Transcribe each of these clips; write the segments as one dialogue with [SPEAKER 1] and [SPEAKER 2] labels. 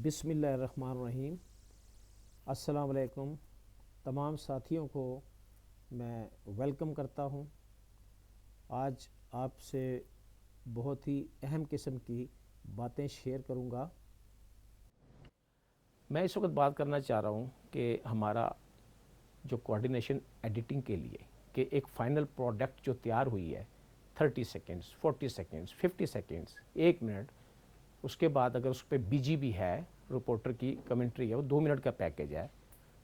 [SPEAKER 1] بسم اللہ الرحمن الرحیم۔ السلام علیکم تمام ساتھیوں کو میں ویلکم کرتا ہوں۔ آج آپ سے بہت ہی اہم قسم کی باتیں شیئر کروں گا۔ میں اس وقت بات کرنا چاہ رہا ہوں کہ ہمارا جو کوارڈینیشن ایڈیٹنگ کے لیے کہ ایک فائنل پروڈکٹ جو تیار ہوئی ہے 30 سیکنڈز 40 سیکنڈز 50 سیکنڈز 1 منٹ، اس کے بعد اگر اس پہ بی جی بھی ہے، رپورٹر کی کمنٹری ہے، وہ 2 منٹ کا پیکیج ہے،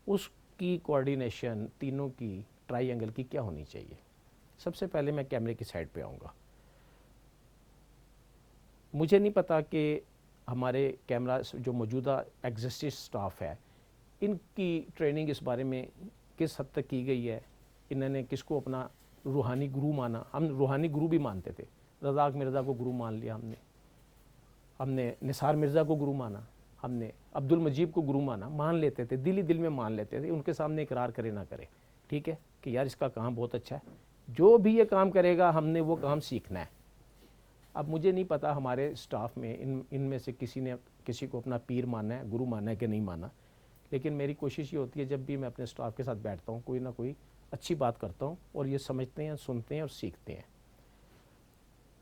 [SPEAKER 1] اس کی کوارڈینیشن تینوں کی ٹرائی اینگل کی کیا ہونی چاہیے۔ سب سے پہلے میں کیمرے کی سائڈ پہ آؤں گا۔ مجھے نہیں پتا کہ ہمارے کیمرہ جو موجودہ ایگزسٹنگ سٹاف ہے ان کی ٹریننگ اس بارے میں کس حد تک کی گئی ہے، انہوں نے کس کو اپنا روحانی گرو مانا۔ ہم روحانی گرو بھی مانتے تھے، رزاق مرزا کو گرو مان لیا ہم نے نثار مرزا کو گرو مانا، ہم نے عبد المجید کو گرو مان لیتے تھے، دل ہی دل میں مان لیتے تھے، ان کے سامنے اقرار کرے نہ کرے، ٹھیک ہے کہ یار اس کا کام بہت اچھا ہے، جو بھی یہ کام کرے گا ہم نے وہ کام سیکھنا ہے۔ اب مجھے نہیں پتا ہمارے سٹاف میں ان میں سے کسی نے کسی کو اپنا پیر ماننا ہے، گرو ماننا ہے کہ نہیں مانا، لیکن میری کوشش یہ ہوتی ہے جب بھی میں اپنے سٹاف کے ساتھ بیٹھتا ہوں کوئی نہ کوئی اچھی بات کرتا ہوں اور یہ سمجھتے ہیں، سنتے ہیں اور سیکھتے ہیں۔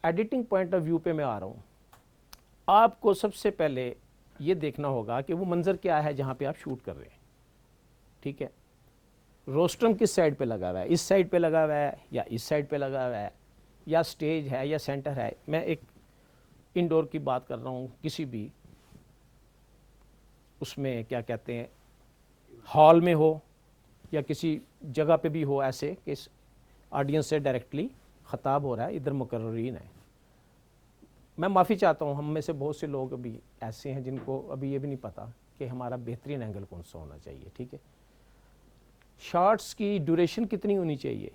[SPEAKER 1] ایڈیٹنگ پوائنٹ آف ویو پہ میں آ رہا ہوں۔ آپ کو سب سے پہلے یہ دیکھنا ہوگا کہ وہ منظر کیا ہے جہاں پہ آپ شوٹ کر رہے ہیں، ٹھیک ہے۔ روسٹرم کس سائڈ پہ لگا ہوا ہے، اس سائڈ پہ لگا ہوا ہے یا اس سائڈ پہ لگا ہوا ہے، یا سٹیج ہے یا سینٹر ہے۔ میں ایک انڈور کی بات کر رہا ہوں، کسی بھی اس میں کیا کہتے ہیں ہال میں ہو یا کسی جگہ پہ بھی ہو، ایسے کہ اس آڈینس سے ڈائریکٹلی خطاب ہو رہا ہے، ادھر مقررین ہے۔ میں معافی چاہتا ہوں، ہم میں سے بہت سے لوگ ابھی ایسے ہیں جن کو ابھی یہ بھی نہیں پتا کہ ہمارا بہترین اینگل کون سا ہونا چاہیے، ٹھیک ہے۔ شارٹس کی ڈیوریشن کتنی ہونی چاہیے،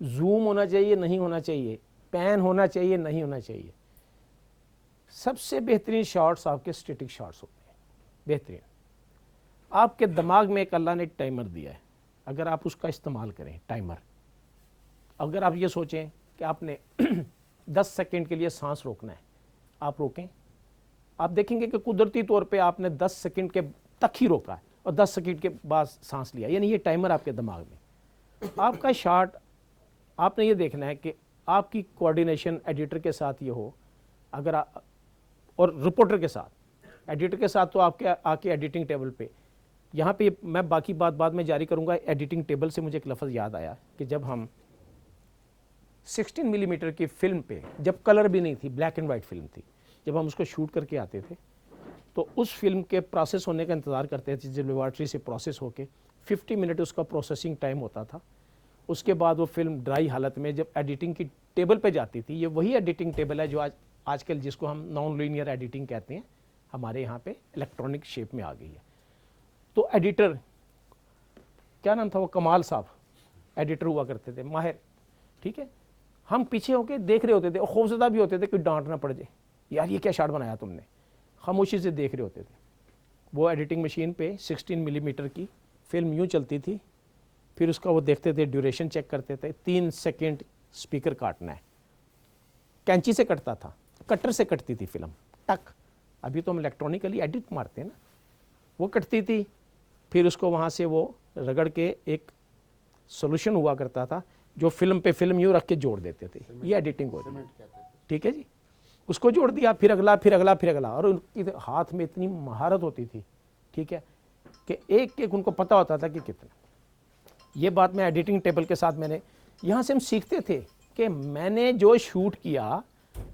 [SPEAKER 1] زوم ہونا چاہیے نہیں ہونا چاہیے، پین ہونا چاہیے نہیں ہونا چاہیے۔ سب سے بہترین شارٹس آپ کے اسٹیٹک شارٹس ہوتے ہیں، بہترین۔ آپ کے دماغ میں ایک اللہ نے ٹائمر دیا ہے، اگر آپ اس کا استعمال کریں ٹائمر، اگر آپ یہ سوچیں کہ آپ نے 10 سیکنڈ کے لیے سانس روکنا ہے، آپ روکیں، آپ دیکھیں گے کہ قدرتی طور پہ آپ نے 10 سیکنڈ کے تک ہی روکا ہے اور 10 سیکنڈ کے بعد سانس لیا، یعنی یہ ٹائمر آپ کے دماغ میں۔ آپ کا شارٹ آپ نے یہ دیکھنا ہے کہ آپ کی کوارڈینیشن ایڈیٹر کے ساتھ یہ ہو، اگر اور رپورٹر کے ساتھ، ایڈیٹر کے ساتھ تو آپ کے آ کے ایڈیٹنگ ٹیبل پہ، یہاں پہ میں باقی بات بعد میں جاری کروں گا۔ ایڈیٹنگ ٹیبل سے مجھے ایک لفظ یاد آیا کہ جب ہم 16 ملی میٹر کی فلم پہ، جب کلر بھی نہیں تھی، بلیک اینڈ وائٹ فلم تھی، جب ہم اس کو شوٹ کر کے آتے تھے تو اس فلم کے پروسیس ہونے کا انتظار کرتے تھے، جب لیبارٹری سے پروسیس ہو کے 50 منٹ اس کا پروسیسنگ ٹائم ہوتا تھا۔ اس کے بعد وہ فلم ڈرائی حالت میں جب ایڈیٹنگ کی ٹیبل پہ جاتی تھی، یہ وہی ایڈیٹنگ ٹیبل ہے جو آج کل جس کو ہم نان لینئر ایڈیٹنگ کہتے ہیں، ہمارے یہاں پہ الیکٹرانک شیپ میں آ گئی ہے۔ تو ایڈیٹر کیا نام تھا وہ، کمال صاحب ایڈیٹر ہوا کرتے تھے، ماہر، ٹھیک ہے۔ ہم پیچھے ہو کے دیکھ رہے ہوتے تھے اور خوفزدہ بھی ہوتے تھے کہ ڈانٹ نہ پڑ جائے، یار یہ کیا شاٹ بنایا تم نے، خاموشی سے دیکھ رہے ہوتے تھے۔ وہ ایڈیٹنگ مشین پہ 16 ملی میٹر کی فلم یوں چلتی تھی، پھر اس کا وہ دیکھتے تھے، ڈیوریشن چیک کرتے تھے، 3 سیکنڈ سپیکر کاٹنا ہے، کینچی سے کٹتا تھا، کٹر سے کٹتی تھی فلم، ٹک۔ ابھی تو ہم الیکٹرانکلی ایڈٹ مارتے ہیں نا، وہ کٹتی تھی، پھر اس کو وہاں سے وہ رگڑ کے ایک سولوشن ہوا کرتا تھا جو فلم پہ فلم یوں رکھ کے جوڑ دیتے تھے، یہ ایڈیٹنگ ہوتی ہے، ٹھیک ہے جی۔ اس کو جوڑ دیا، پھر اگلا پھر اگلا پھر اگلا، اور ان کی ہاتھ میں اتنی مہارت ہوتی تھی، ٹھیک ہے، کہ ایک ایک ان کو پتہ ہوتا تھا کہ کتنا۔ یہ بات میں ایڈیٹنگ ٹیبل کے ساتھ میں نے یہاں سے ہم سیکھتے تھے کہ میں نے جو شوٹ کیا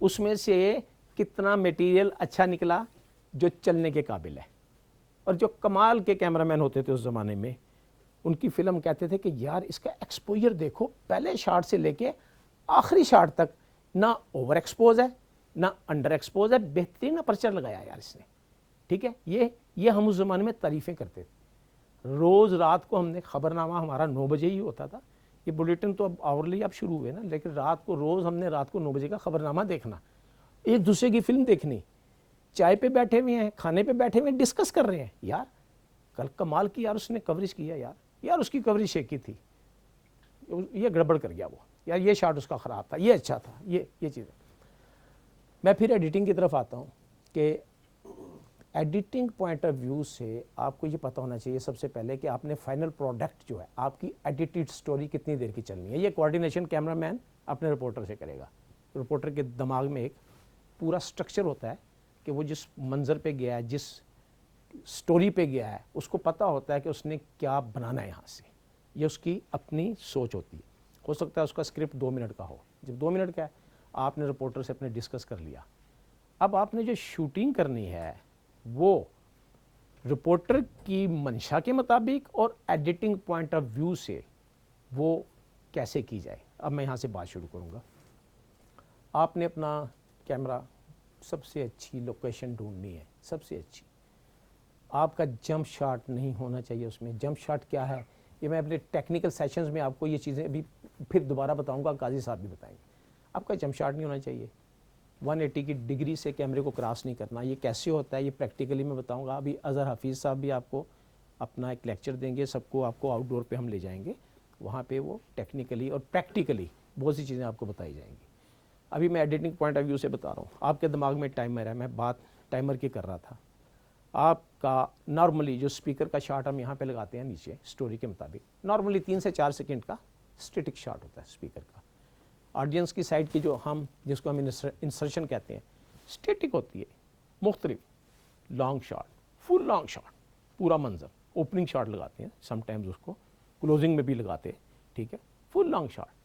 [SPEAKER 1] اس میں سے کتنا میٹیریل اچھا نکلا جو چلنے کے قابل ہے۔ اور جو کمال کے کیمرہ مین ہوتے تھے اس زمانے میں، ان کی فلم کہتے تھے کہ یار اس کا ایکسپوجر دیکھو، پہلے شاٹ سے لے کے آخری شاٹ تک نہ اوور ایکسپوز ہے نہ انڈر ایکسپوز ہے، بہترین اپرچر لگایا یار اس نے، ٹھیک ہے۔ یہ ہم اس زمانے میں تعریفیں کرتے تھے۔ روز رات کو ہم نے خبر نامہ ہمارا 9 بجے ہی ہوتا تھا، یہ بلیٹن تو اب آورلی اب شروع ہوئے نا، لیکن رات کو روز ہم نے رات کو 9 بجے کا خبر نامہ دیکھنا، ایک دوسرے کی فلم دیکھنی، چائے پہ بیٹھے ہوئے ہیں، کھانے پہ بیٹھے ہوئے ہیں، ڈسکس کر رہے ہیں، یار کل کمال کی یار اس نے کوریج کیا، یار اس کی کوریج شیکی تھی، یہ گڑبڑ کر گیا وہ، یار یہ شاٹ اس کا خراب تھا، یہ اچھا تھا، یہ چیزیں۔ میں پھر ایڈیٹنگ کی طرف آتا ہوں کہ ایڈیٹنگ پوائنٹ آف ویو سے آپ کو یہ پتہ ہونا چاہیے سب سے پہلے کہ آپ نے فائنل پروڈکٹ جو ہے آپ کی ایڈیٹڈ سٹوری کتنی دیر کی چلنی ہے. یہ کوارڈینیشن کیمرہ مین اپنے رپورٹر سے کرے گا. رپورٹر کے دماغ میں ایک پورا سٹرکچر ہوتا ہے کہ وہ جس منظر پہ گیا ہے, جس سٹوری پہ گیا ہے, اس کو پتہ ہوتا ہے کہ اس نے کیا بنانا ہے یہاں سے. یہ اس کی اپنی سوچ ہوتی ہے. ہو سکتا ہے اس کا اسکرپٹ 2 منٹ کا ہو. جب 2 منٹ کا ہے آپ نے رپورٹر سے اپنے ڈسکس کر لیا. اب آپ نے جو شوٹنگ کرنی ہے وہ رپورٹر کی منشا کے مطابق اور ایڈیٹنگ پوائنٹ آف ویو سے وہ کیسے کی جائے. اب میں یہاں سے بات شروع کروں گا. آپ نے اپنا کیمرہ سب سے اچھی لوکیشن ڈھونڈنی ہے, سب سے اچھی. آپ کا جمپ شاٹ نہیں ہونا چاہیے اس میں. جمپ شاٹ کیا ہے یہ میں اپنے ٹیکنیکل سیشنز میں آپ کو یہ چیزیں ابھی پھر دوبارہ بتاؤں گا, قاضی صاحب بھی بتائیں گے. آپ کا جمپ شاٹ نہیں ہونا چاہیے, 180 کی ڈگری سے کیمرے کو کراس نہیں کرنا. یہ کیسے ہوتا ہے یہ پریکٹیکلی میں بتاؤں گا. ابھی اظہر حفیظ صاحب بھی آپ کو اپنا ایک لیکچر دیں گے, سب کو آپ کو آؤٹ ڈور پہ ہم لے جائیں گے, وہاں پہ وہ ٹیکنیکلی اور پریکٹیکلی بہت سی چیزیں آپ کو بتائی جائیں گی. ابھی میں ایڈیٹنگ پوائنٹ آف ویو سے بتا رہا ہوں. آپ کے دماغ میں ٹائمر ہے, میں بات ٹائمر کی کر رہا تھا. آپ کا نارملی جو اسپیکر کا شاٹ ہم یہاں پہ لگاتے ہیں نیچے سٹوری کے مطابق, نارملی 3 سے 4 سیکنڈ کا اسٹیٹک شاٹ ہوتا ہے اسپیکر کا. آڈینس کی سائڈ کی جو ہم جس کو ہم انسرشن کہتے ہیں اسٹیٹک ہوتی ہے. مختلف لانگ شاٹ, فل لانگ شاٹ, پورا منظر, اوپننگ شاٹ لگاتے ہیں سم ٹائمز, اس کو کلوزنگ میں بھی لگاتے ہیں. ٹھیک ہے, فل لانگ شاٹ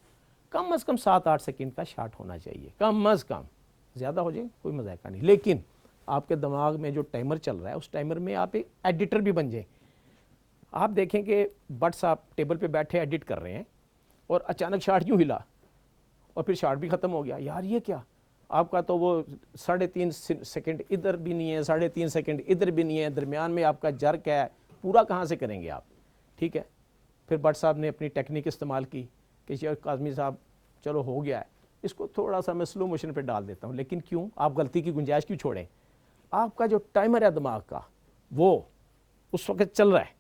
[SPEAKER 1] کم از کم 7-8 سیکنڈ کا شاٹ ہونا چاہیے, کم از کم. زیادہ ہو جائے کوئی مذائقہ نہیں. لیکن آپ کے دماغ میں جو ٹائمر چل رہا ہے اس ٹائمر میں آپ ایک ایڈیٹر بھی بن جائیں. آپ دیکھیں کہ بٹ صاحب ٹیبل پہ بیٹھے ایڈٹ کر رہے ہیں اور اچانک شاٹ یوں ہلا اور پھر شاٹ بھی ختم ہو گیا. یار یہ کیا, آپ کا تو وہ 3.5 سیکنڈ ادھر بھی نہیں ہے, 3.5 سیکنڈ ادھر بھی نہیں ہے, درمیان میں آپ کا جرک ہے, پورا کہاں سے کریں گے آپ. ٹھیک ہے, پھر بٹ صاحب نے اپنی ٹیکنیک استعمال کی کہ شیخ کاظمی صاحب چلو ہو گیا ہے, اس کو تھوڑا سا میں سلو موشن پہ ڈال دیتا ہوں. لیکن کیوں, آپ غلطی کی گنجائش کیوں چھوڑیں. آپ کا جو ٹائمر ہے دماغ کا وہ اس وقت چل رہا ہے,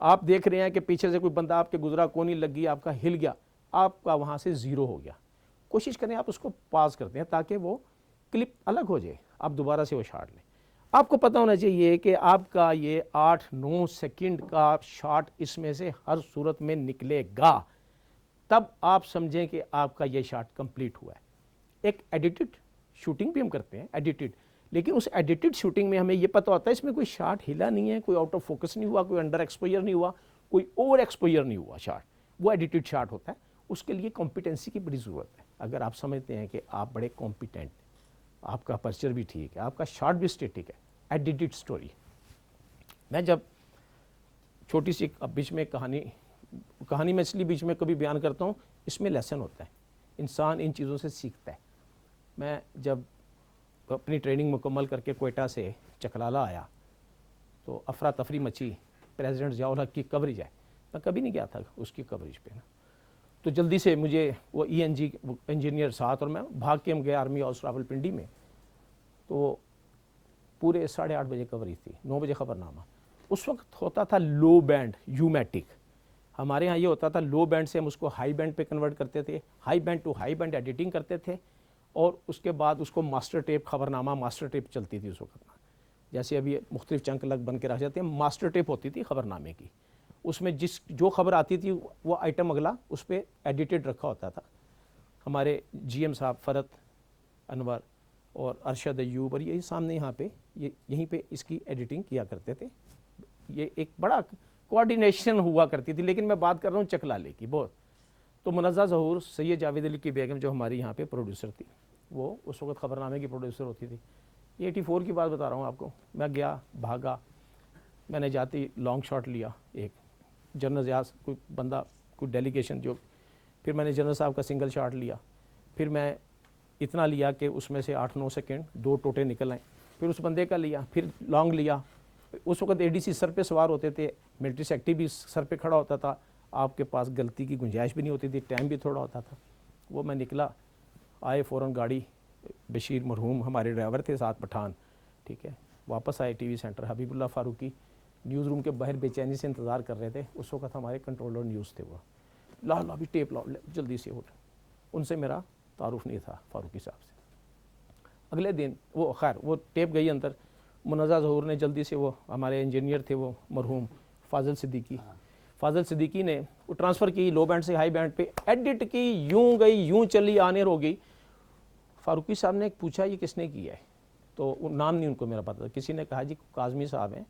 [SPEAKER 1] آپ دیکھ رہے ہیں کہ پیچھے سے کوئی بندہ آپ کے گزرا, کونی لگی, آپ کا ہل گیا, آپ کا وہاں سے 0 ہو گیا. کوشش کریں آپ اس کو پاز کرتے ہیں تاکہ وہ کلپ الگ ہو جائے, آپ دوبارہ سے وہ شاٹ لیں. آپ کو پتہ ہونا چاہیے کہ آپ کا یہ 8-9 سیکنڈ کا شاٹ اس میں سے ہر صورت میں نکلے گا, تب آپ سمجھیں کہ آپ کا یہ شاٹ کمپلیٹ ہوا ہے. ایک ایڈیٹڈ شوٹنگ بھی ہم کرتے ہیں ایڈیٹڈ, لیکن اس ایڈیٹڈ شوٹنگ میں ہمیں یہ پتہ ہوتا ہے اس میں کوئی شاٹ ہلا نہیں ہے, کوئی آؤٹ آف فوکس نہیں ہوا, کوئی انڈر ایکسپوئر نہیں ہوا, کوئی اوور ایکسپوئر نہیں ہوا شاٹ. وہ ایڈیٹڈ شاٹ ہوتا ہے. اس کے لیے کمپیٹنسی کی بڑی ضرورت ہے. اگر آپ سمجھتے ہیں کہ آپ بڑے کمپیٹنٹ, آپ کا پرچر بھی ٹھیک ہے, آپ کا شاٹ بھی اسٹیٹک ہے, ایڈیٹڈ سٹوری. میں جب چھوٹی سی بیچ میں کہانی میں اس لیے بیچ میں کبھی بیان کرتا ہوں, اس میں لیسن ہوتا ہے, انسان ان چیزوں سے سیکھتا ہے. میں جب اپنی ٹریننگ مکمل کر کے کوئٹہ سے چکلالہ آیا تو افراتفری مچی, پریزیڈنٹ ضیاء الحق کی کوریج ہے, میں کبھی نہیں گیا تھا اس کی کوریج پہ نا. تو جلدی سے مجھے وہ ENG انجینئر ساتھ, اور میں بھاگ کے ہم گئے آرمی ہاؤس راولپنڈی میں. تو پورے 8:30 بجے کوریج تھی, 9 بجے خبرنامہ. اس وقت ہوتا تھا لو بینڈ یومیٹک, ہمارے ہاں یہ ہوتا تھا لو بینڈ سے ہم اس کو ہائی بینڈ پہ کنورٹ کرتے تھے, high band to high band editing کرتے تھے, اور اس کے بعد اس کو ماسٹر ٹیپ, خبرنامہ ماسٹر ٹیپ چلتی تھی اس وقت. جیسے ابھی مختلف چنک الگ بن کے رکھ جاتے ہیں, ماسٹر ٹیپ ہوتی تھی خبرنامے کی. اس میں جو خبر آتی تھی وہ آئٹم اگلا اس پہ ایڈیٹڈ رکھا ہوتا تھا. ہمارے GM صاحب فرت انور اور ارشد ایوب اور یہی سامنے یہاں پہ یہیں پہ اس کی ایڈیٹنگ کیا کرتے تھے. یہ ایک بڑا کوارڈینیشن ہوا کرتی تھی. لیکن میں بات کر رہا ہوں چکلالے کی بہت. تو منزہ ظہور سید جاوید علی کی بیگم جو ہماری یہاں پہ پروڈیوسر تھی, وہ اس وقت خبرنامے کی پروڈیوسر ہوتی تھی. 84 کی بات بتا رہا ہوں آپ کو. میں گیا, بھاگا, میں نے جاتی لانگ شاٹ لیا, ایک جنرل ضیاء کوئی بندہ کوئی ڈیلیگیشن جو, پھر میں نے جنرل صاحب کا سنگل شاٹ لیا, پھر میں اتنا لیا کہ اس میں سے 8-9 سیکنڈ 2 ٹوٹے نکل آئیں, پھر اس بندے کا لیا, پھر لانگ لیا. اس وقت ADC سر پہ سوار ہوتے تھے, ملٹری سیکٹری بھی سر پہ کھڑا ہوتا تھا, آپ کے پاس غلطی کی گنجائش بھی نہیں ہوتی تھی, ٹائم بھی تھوڑا ہوتا تھا. وہ میں نکلا, آئے فوراً گاڑی, بشیر مرحوم ہمارے ڈرائیور تھے ساتھ پٹھان, ٹھیک ہے, واپس آئے TV سینٹر. حبیب اللہ فاروقی نیوز روم کے باہر بے چینی سے انتظار کر رہے تھے. اس وقت ہمارے کنٹرولر نیوز تھے, وہ لا بھی ٹیپ لاؤ جلدی سے اٹھ. ان سے میرا تعارف نہیں تھا فاروقی صاحب سے. اگلے دن وہ خیر وہ ٹیپ گئی اندر, منزہ ظہور نے جلدی سے, وہ ہمارے انجینئر تھے وہ مرحوم فاضل صدیقی, فاضل صدیقی نے وہ ٹرانسفر کی لو بینڈ سے ہائی بینڈ پہ, ایڈٹ کی, یوں گئی یوں چلی, آنے ہو گئی. فاروقی صاحب نے پوچھا یہ کس نے کیا ہے, تو وہ نام نہیں ان کو میرا پتہ تھا. کسی نے کہا جی کاظمی صاحب ہیں,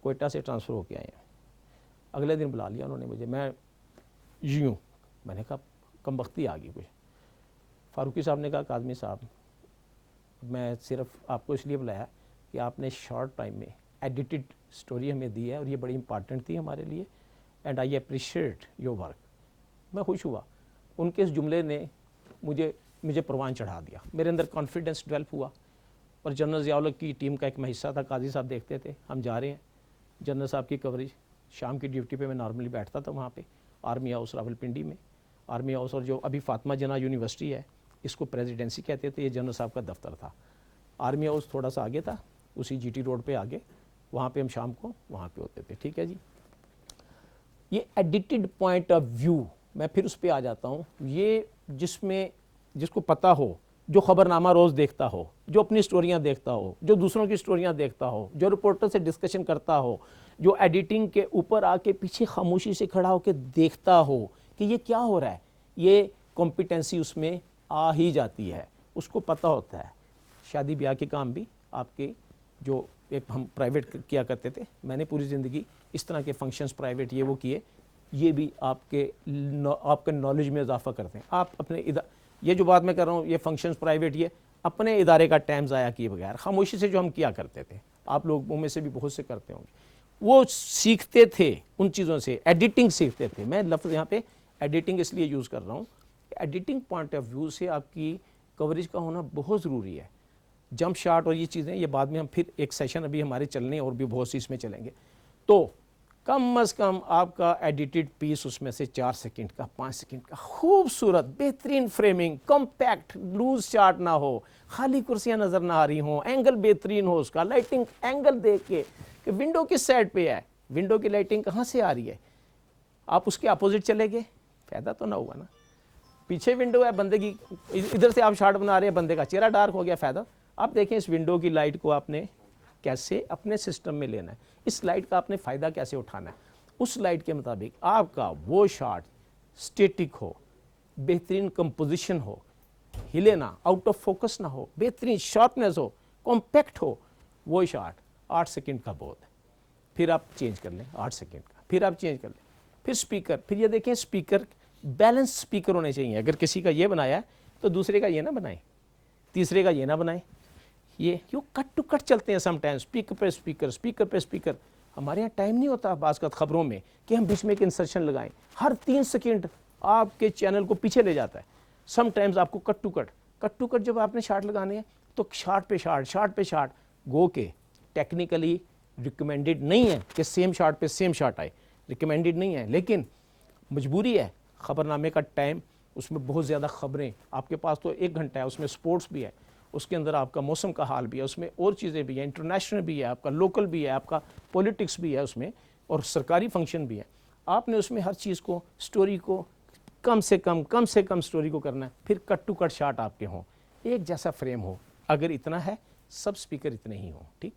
[SPEAKER 1] کوئٹہ سے ٹرانسفر ہو کے آئے ہیں. اگلے دن بلا لیا انہوں نے مجھے, میں نے کہا کم بختی آ گئی کچھ. فاروقی صاحب نے کہا کاظمی صاحب میں صرف آپ کو اس لیے بلایا کہ آپ نے شارٹ ٹائم میں ایڈیٹڈ سٹوری ہمیں دی ہے اور یہ بڑی امپارٹنٹ تھی ہمارے لیے, and I appreciate your work. میں خوش ہوا. ان کے اس جملے نے مجھے پروان چڑھا دیا, میرے اندر کانفیڈنس ڈیولپ ہوا. اور جنرل ضیاء الحق کی ٹیم کا ایک میں حصہ تھا, قاضی صاحب دیکھتے تھے, ہم جا رہے ہیں جنرل صاحب کی کوریج. شام کی ڈیوٹی پہ میں نارملی بیٹھتا تھا وہاں پہ آرمی ہاؤس راولپنڈی میں. آرمی ہاؤس اور جو ابھی فاطمہ جناح یونیورسٹی ہے اس کو پریزیڈنسی کہتے تھے, یہ جنرل صاحب کا دفتر تھا. آرمی ہاؤس تھوڑا سا آگے تھا, اسی جی ٹی روڈ پہ آگے, وہاں پہ ہم شام کو وہاں پہ ہوتے تھے. ٹھیک ہے جی, یہ ایڈیٹڈ پوائنٹ آف ویو, میں پھر اس پہ آ جاتا ہوں. یہ جس کو پتہ ہو, جو خبر نامہ روز دیکھتا ہو, جو اپنی سٹوریاں دیکھتا ہو, جو دوسروں کی سٹوریاں دیکھتا ہو, جو رپورٹر سے ڈسکشن کرتا ہو, جو ایڈیٹنگ کے اوپر آ کے پیچھے خاموشی سے کھڑا ہو کے دیکھتا ہو کہ یہ کیا ہو رہا ہے, یہ کمپیٹنسی اس میں آ ہی جاتی ہے, اس کو پتہ ہوتا ہے. شادی بیاہ کے کام بھی آپ کے جو ایک ہم پرائیویٹ کیا کرتے تھے, میں نے پوری زندگی اس طرح کے فنکشنز پرائیویٹ یہ وہ کیے, یہ بھی آپ کے نالج میں اضافہ کرتے ہیں. آپ اپنے یہ جو بات میں کر رہا ہوں, یہ فنکشنز پرائیویٹ, یہ اپنے ادارے کا ٹائم ضائع کیے بغیر خاموشی سے جو ہم کیا کرتے تھے, آپ لوگوں میں سے بھی بہت سے کرتے ہوں گے, وہ سیکھتے تھے ان چیزوں سے, ایڈیٹنگ سیکھتے تھے. میں لفظ یہاں پہ ایڈیٹنگ اس لیے یوز کر رہا ہوں, ایڈیٹنگ پوائنٹ آف ویو سے آپ کی کوریج کا ہونا بہت ضروری ہے. جمپ شاٹ اور یہ چیزیں, یہ بعد میں ہم پھر ایک سیشن ابھی ہمارے چلنے اور بھی بہت سی اس میں چلیں گے. تو کم از کم آپ کا ایڈیٹڈ پیس اس میں سے 4 سیکنڈ کا 5 سیکنڈ کا خوبصورت بہترین فریمنگ, کمپیکٹ, لوز شاٹ نہ ہو, خالی کرسیاں نظر نہ آ رہی ہوں, اینگل بہترین ہو, اس کا لائٹنگ اینگل دیکھ کے کہ ونڈو کس سائڈ پہ ہے, ونڈو کی لائٹنگ کہاں سے آ رہی ہے, آپ اس کے اپوزٹ چلے گئے, فائدہ تو نہ ہوا نا. پیچھے ونڈو ہے بندے کی, ادھر سے آپ شاٹ بنا رہے ہیں, بندے کا چہرہ ڈارک ہو گیا, فائدہ. آپ دیکھیں اس ونڈو کی لائٹ کو آپ نے کیسے اپنے سسٹم میں لینا ہے, اس لائٹ کا آپ نے فائدہ کیسے اٹھانا ہے, اس لائٹ کے مطابق آپ کا وہ شاٹ سٹیٹک ہو, بہترین کمپوزیشن ہو, ہلے نہ, آؤٹ آف فوکس نہ ہو, بہترین شارپنیس ہو, کمپیکٹ ہو, وہ شاٹ 8 سیکنڈ کا بہت ہے. پھر آپ چینج کر لیں 8 سیکنڈ کا, پھر آپ چینج کر لیں. پھر سپیکر, پھر یہ دیکھیں سپیکر بیلنس سپیکر ہونے چاہیے. اگر کسی کا یہ بنایا ہے تو دوسرے کا یہ نہ بنائیں, تیسرے کا یہ نہ بنائیں. یہ کیوں کٹ ٹو کٹ چلتے ہیں سم ٹائم, سپیکر پہ سپیکر, سپیکر پہ سپیکر. ہمارے یہاں ٹائم نہیں ہوتا بعض کا خبروں میں کہ ہم بیچ میں ایک انسرشن لگائیں, ہر 3 سیکنڈ آپ کے چینل کو پیچھے لے جاتا ہے. سم ٹائمز آپ کو کٹ ٹو کٹ جب آپ نے شاٹ لگانے ہیں تو شاٹ پہ شاٹ گو کے ٹیکنیکلی ریکمینڈڈ نہیں ہے کہ سیم شاٹ پہ سیم شاٹ آئے, ریکمینڈڈ نہیں ہے, لیکن مجبوری ہے. خبر نامے کا ٹائم, اس میں بہت زیادہ خبریں, آپ کے پاس تو 1 گھنٹہ ہے, اس میں سپورٹس بھی ہے, اس کے اندر آپ کا موسم کا حال بھی ہے, اس میں اور چیزیں بھی ہیں, انٹرنیشنل بھی ہے, آپ کا لوکل بھی ہے, آپ کا پولیٹکس بھی ہے اس میں, اور سرکاری فنکشن بھی ہے. آپ نے اس میں ہر چیز کو, سٹوری کو کم سے کم سٹوری کو کرنا ہے. پھر کٹ ٹو کٹ شاٹ آپ کے ہوں, ایک جیسا فریم ہو, اگر اتنا ہے سب سپیکر اتنے ہی ہوں, ٹھیک.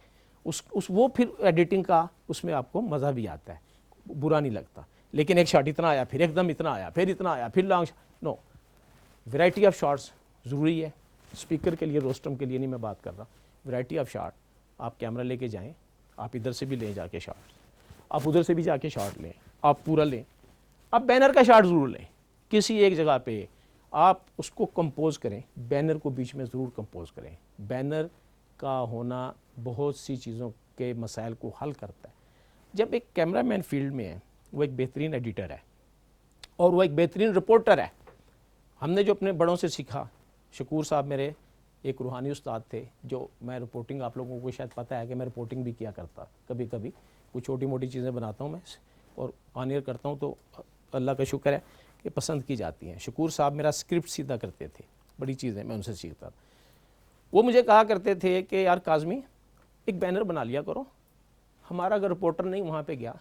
[SPEAKER 1] وہ پھر ایڈیٹنگ کا اس میں آپ کو مزہ بھی آتا ہے, برا نہیں لگتا. لیکن ایک شاٹ اتنا آیا, پھر ایک دم اتنا آیا, پھر اتنا آیا, پھر long, no. Variety of shots ضروری ہے. سپیکر کے لیے, روسٹم کے لیے نہیں میں بات کر رہا, ورائٹی آف شاٹ. آپ کیمرہ لے کے جائیں, آپ ادھر سے بھی لیں جا کے شاٹ, آپ ادھر سے بھی جا کے شاٹ لیں, آپ پورا لیں. آپ بینر کا شاٹ ضرور لیں, کسی ایک جگہ پہ آپ اس کو کمپوز کریں, بینر کو بیچ میں ضرور کمپوز کریں. بینر کا ہونا بہت سی چیزوں کے مسائل کو حل کرتا ہے. جب ایک کیمرہ مین فیلڈ میں ہے, وہ ایک بہترین ایڈیٹر ہے اور وہ ایک بہترین رپورٹر ہے. ہم نے جو اپنے بڑوں سے سیکھا, شکور صاحب میرے ایک روحانی استاد تھے, جو میں رپورٹنگ, آپ لوگوں کو شاید پتہ ہے کہ میں رپورٹنگ بھی کیا کرتا, کبھی کبھی کچھ چھوٹی موٹی چیزیں بناتا ہوں میں اور آن ایئر کرتا ہوں, تو اللہ کا شکر ہے کہ پسند کی جاتی ہیں. شکور صاحب میرا اسکرپٹ سیدھا کرتے تھے, بڑی چیزیں میں ان سے سیکھتا تھا. وہ مجھے کہا کرتے تھے کہ یار کاظمی ایک بینر بنا لیا کرو, ہمارا اگر رپورٹر نہیں وہاں پہ گیا,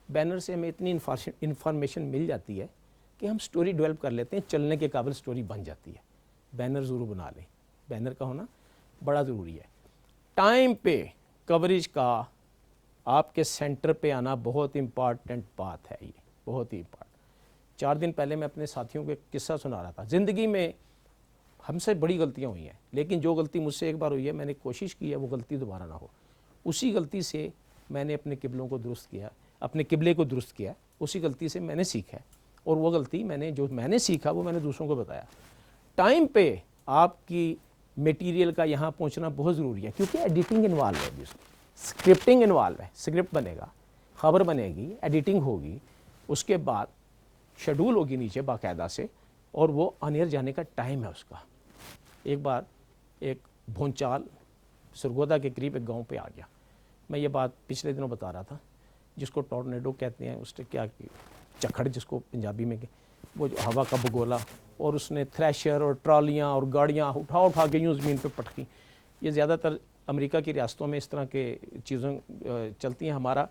[SPEAKER 1] بینر سے ہمیں اتنی انفارمیشن مل جاتی ہے کہ ہم سٹوری ڈیولپ کر لیتے ہیں, چلنے کے قابل سٹوری بن جاتی ہے. بینر ضرور بنا لیں, بینر کا ہونا بڑا ضروری ہے. ٹائم پہ کوریج کا آپ کے سینٹر پہ آنا بہت امپارٹنٹ بات ہے، یہ بہت ہی امپارٹنٹ۔ 4 دن پہلے میں اپنے ساتھیوں کو ایک قصہ سنا رہا تھا۔ زندگی میں ہم سے بڑی غلطیاں ہوئی ہیں، لیکن جو غلطی مجھ سے ایک بار ہوئی ہے، میں نے کوشش کی ہے وہ غلطی دوبارہ نہ ہو۔ اسی غلطی سے میں نے اپنے قبلوں کو درست کیا، اپنے قبلے کو درست کیا، اسی غلطی سے میں نے سیکھا ہے، اور وہ غلطی جو میں نے سیکھا وہ میں نے دوسروں کو بتایا۔ ٹائم پہ آپ کی میٹیریل کا یہاں پہنچنا بہت ضروری ہے، کیونکہ ایڈیٹنگ انوالو ہے بھی، اسکرپٹنگ انوالو ہے، اسکرپٹ بنے گا، خبر بنے گی، ایڈیٹنگ ہوگی، اس کے بعد شیڈول ہوگی نیچے باقاعدہ سے، اور وہ آن ایئر جانے کا ٹائم ہے اس کا۔ ایک بار ایک بھونچال سرگودا کے قریب ایک گاؤں پہ آ گیا، میں یہ بات پچھلے دنوں بتا رہا تھا، جس کو ٹورنیڈو کہتے ہیں، اس نے کیا چکھڑ جس کو پنجابی میں، وہ جو ہوا کا بگولا، اور اس نے تھریشر اور ٹرالیاں اور گاڑیاں اٹھا کے یوں زمین پہ پٹکی۔ یہ زیادہ تر امریکہ کی ریاستوں میں اس طرح کے چیزیں چلتی ہیں، ہمارا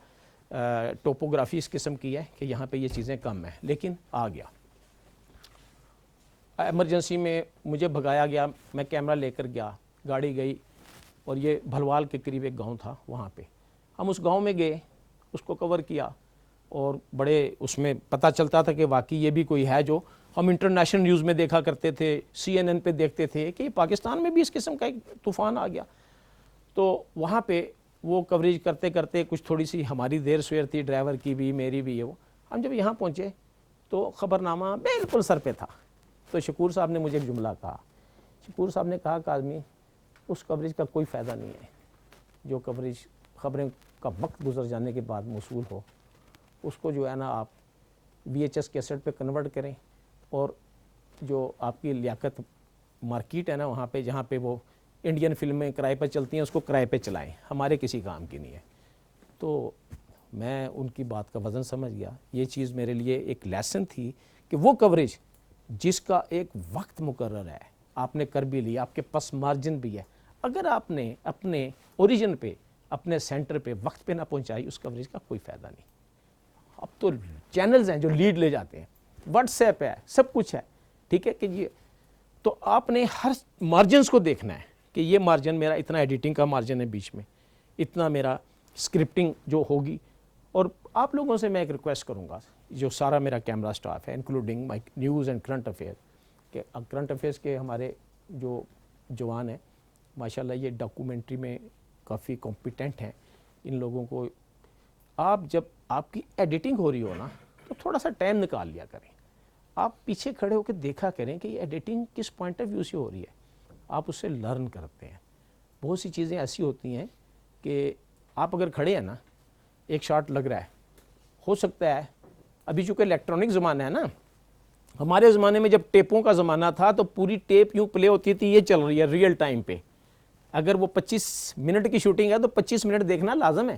[SPEAKER 1] ٹوپوگرافی اس قسم کی ہے کہ یہاں پہ یہ چیزیں کم ہیں، لیکن آ گیا۔ ایمرجنسی میں مجھے بھگایا گیا، میں کیمرہ لے کر گیا، گاڑی گئی، اور یہ بھلوال کے قریب ایک گاؤں تھا، وہاں پہ ہم اس گاؤں میں گئے، اس کو کور کیا، اور بڑے اس میں پتہ چلتا تھا کہ واقعی یہ بھی کوئی ہے جو ہم انٹرنیشنل نیوز میں دیکھا کرتے تھے، CNN پہ دیکھتے تھے کہ پاکستان میں بھی اس قسم کا ایک طوفان آ گیا۔ تو وہاں پہ وہ کوریج کرتے کرتے کچھ تھوڑی سی ہماری دیر سویر تھی، ڈرائیور کی بھی میری بھی، وہ ہم جب یہاں پہنچے تو خبرنامہ بالکل سر پہ تھا۔ تو شکور صاحب نے مجھے ایک جملہ کہا، شکور صاحب نے کہا کہ آدمی اس کوریج کا کوئی فائدہ نہیں ہے، جو کوریج خبریں کا وقت گزر جانے کے بعد موصول ہو، اس کو جو ہے نا آپ VHS کیسٹ پہ کنورٹ کریں، اور جو آپ کی لیاقت مارکیٹ ہے نا وہاں پہ جہاں پہ وہ انڈین فلمیں کرائے پہ چلتی ہیں، اس کو کرائے پہ چلائیں، ہمارے کسی کام کی نہیں ہے۔ تو میں ان کی بات کا وزن سمجھ گیا۔ یہ چیز میرے لیے ایک لیسن تھی کہ وہ کوریج جس کا ایک وقت مقرر ہے آپ نے کر بھی لیا، آپ کے پاس مارجن بھی ہے، اگر آپ نے اپنے اوریجن پہ، اپنے سینٹر پہ وقت پہ نہ پہنچائی، اس کوریج کا کوئی فائدہ نہیں۔ اب تو چینلز ہیں جو لیڈ لے جاتے ہیں، واٹس ایپ ہے، سب کچھ ہے، ٹھیک ہے کہ یہ تو آپ نے ہر مارجنز کو دیکھنا ہے کہ یہ مارجن میرا اتنا ایڈیٹنگ کا مارجن ہے، بیچ میں اتنا میرا اسکرپٹنگ جو ہوگی۔ اور آپ لوگوں سے میں ایک ریکویسٹ کروں گا، جو سارا میرا کیمرہ سٹاف ہے including my news and current affair, کہ کرنٹ افیئرس کے ہمارے جو جوان ہیں ماشاءاللہ یہ ڈاکومنٹری میں کافی کمپیٹنٹ ہیں، ان لوگوں کو آپ جب آپ کی ایڈیٹنگ ہو رہی ہو نا تو تھوڑا سا ٹائم نکال لیا کریں، آپ پیچھے کھڑے ہو کے دیکھا کریں کہ یہ ایڈیٹنگ کس پوائنٹ آف ویو سے ہو رہی ہے، آپ اس سے لرن کرتے ہیں۔ بہت سی چیزیں ایسی ہوتی ہیں کہ آپ اگر کھڑے ہیں نا، ایک شاٹ لگ رہا ہے، ہو سکتا ہے ابھی چونکہ الیکٹرانک زمانہ ہے نا، ہمارے زمانے میں جب ٹیپوں کا زمانہ تھا تو پوری ٹیپ یوں پلے ہوتی تھی، یہ چل رہی ہے ریئل ٹائم پہ، اگر وہ 25 منٹ کی شوٹنگ ہے تو 25 منٹ دیکھنا لازم ہے۔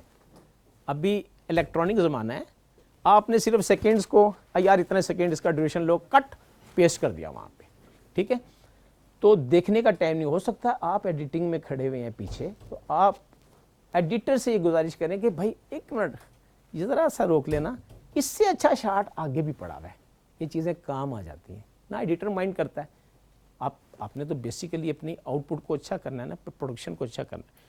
[SPEAKER 1] ابھی الیکٹرانک زمانہ ہے، آپ نے صرف سیکنڈز کو، یار اتنے سیکنڈز کا ڈیوریشن لو، کٹ پیسٹ کر دیا وہاں پہ، ٹھیک ہے، تو دیکھنے کا ٹائم نہیں۔ ہو سکتا آپ ایڈیٹنگ میں کھڑے ہوئے ہیں پیچھے، تو آپ ایڈیٹر سے یہ گزارش کریں کہ بھائی ایک منٹ یہ ذرا سا روک لینا، اس سے اچھا شاٹ آگے بھی پڑا ہوا ہے۔ یہ چیزیں کام آ جاتی ہیں نا، ایڈیٹر مائنڈ کرتا ہے۔ آپ نے تو بیسیکلی اپنی آؤٹ پٹ کو اچھا کرنا ہے نا، پروڈکشن کو اچھا کرنا ہے۔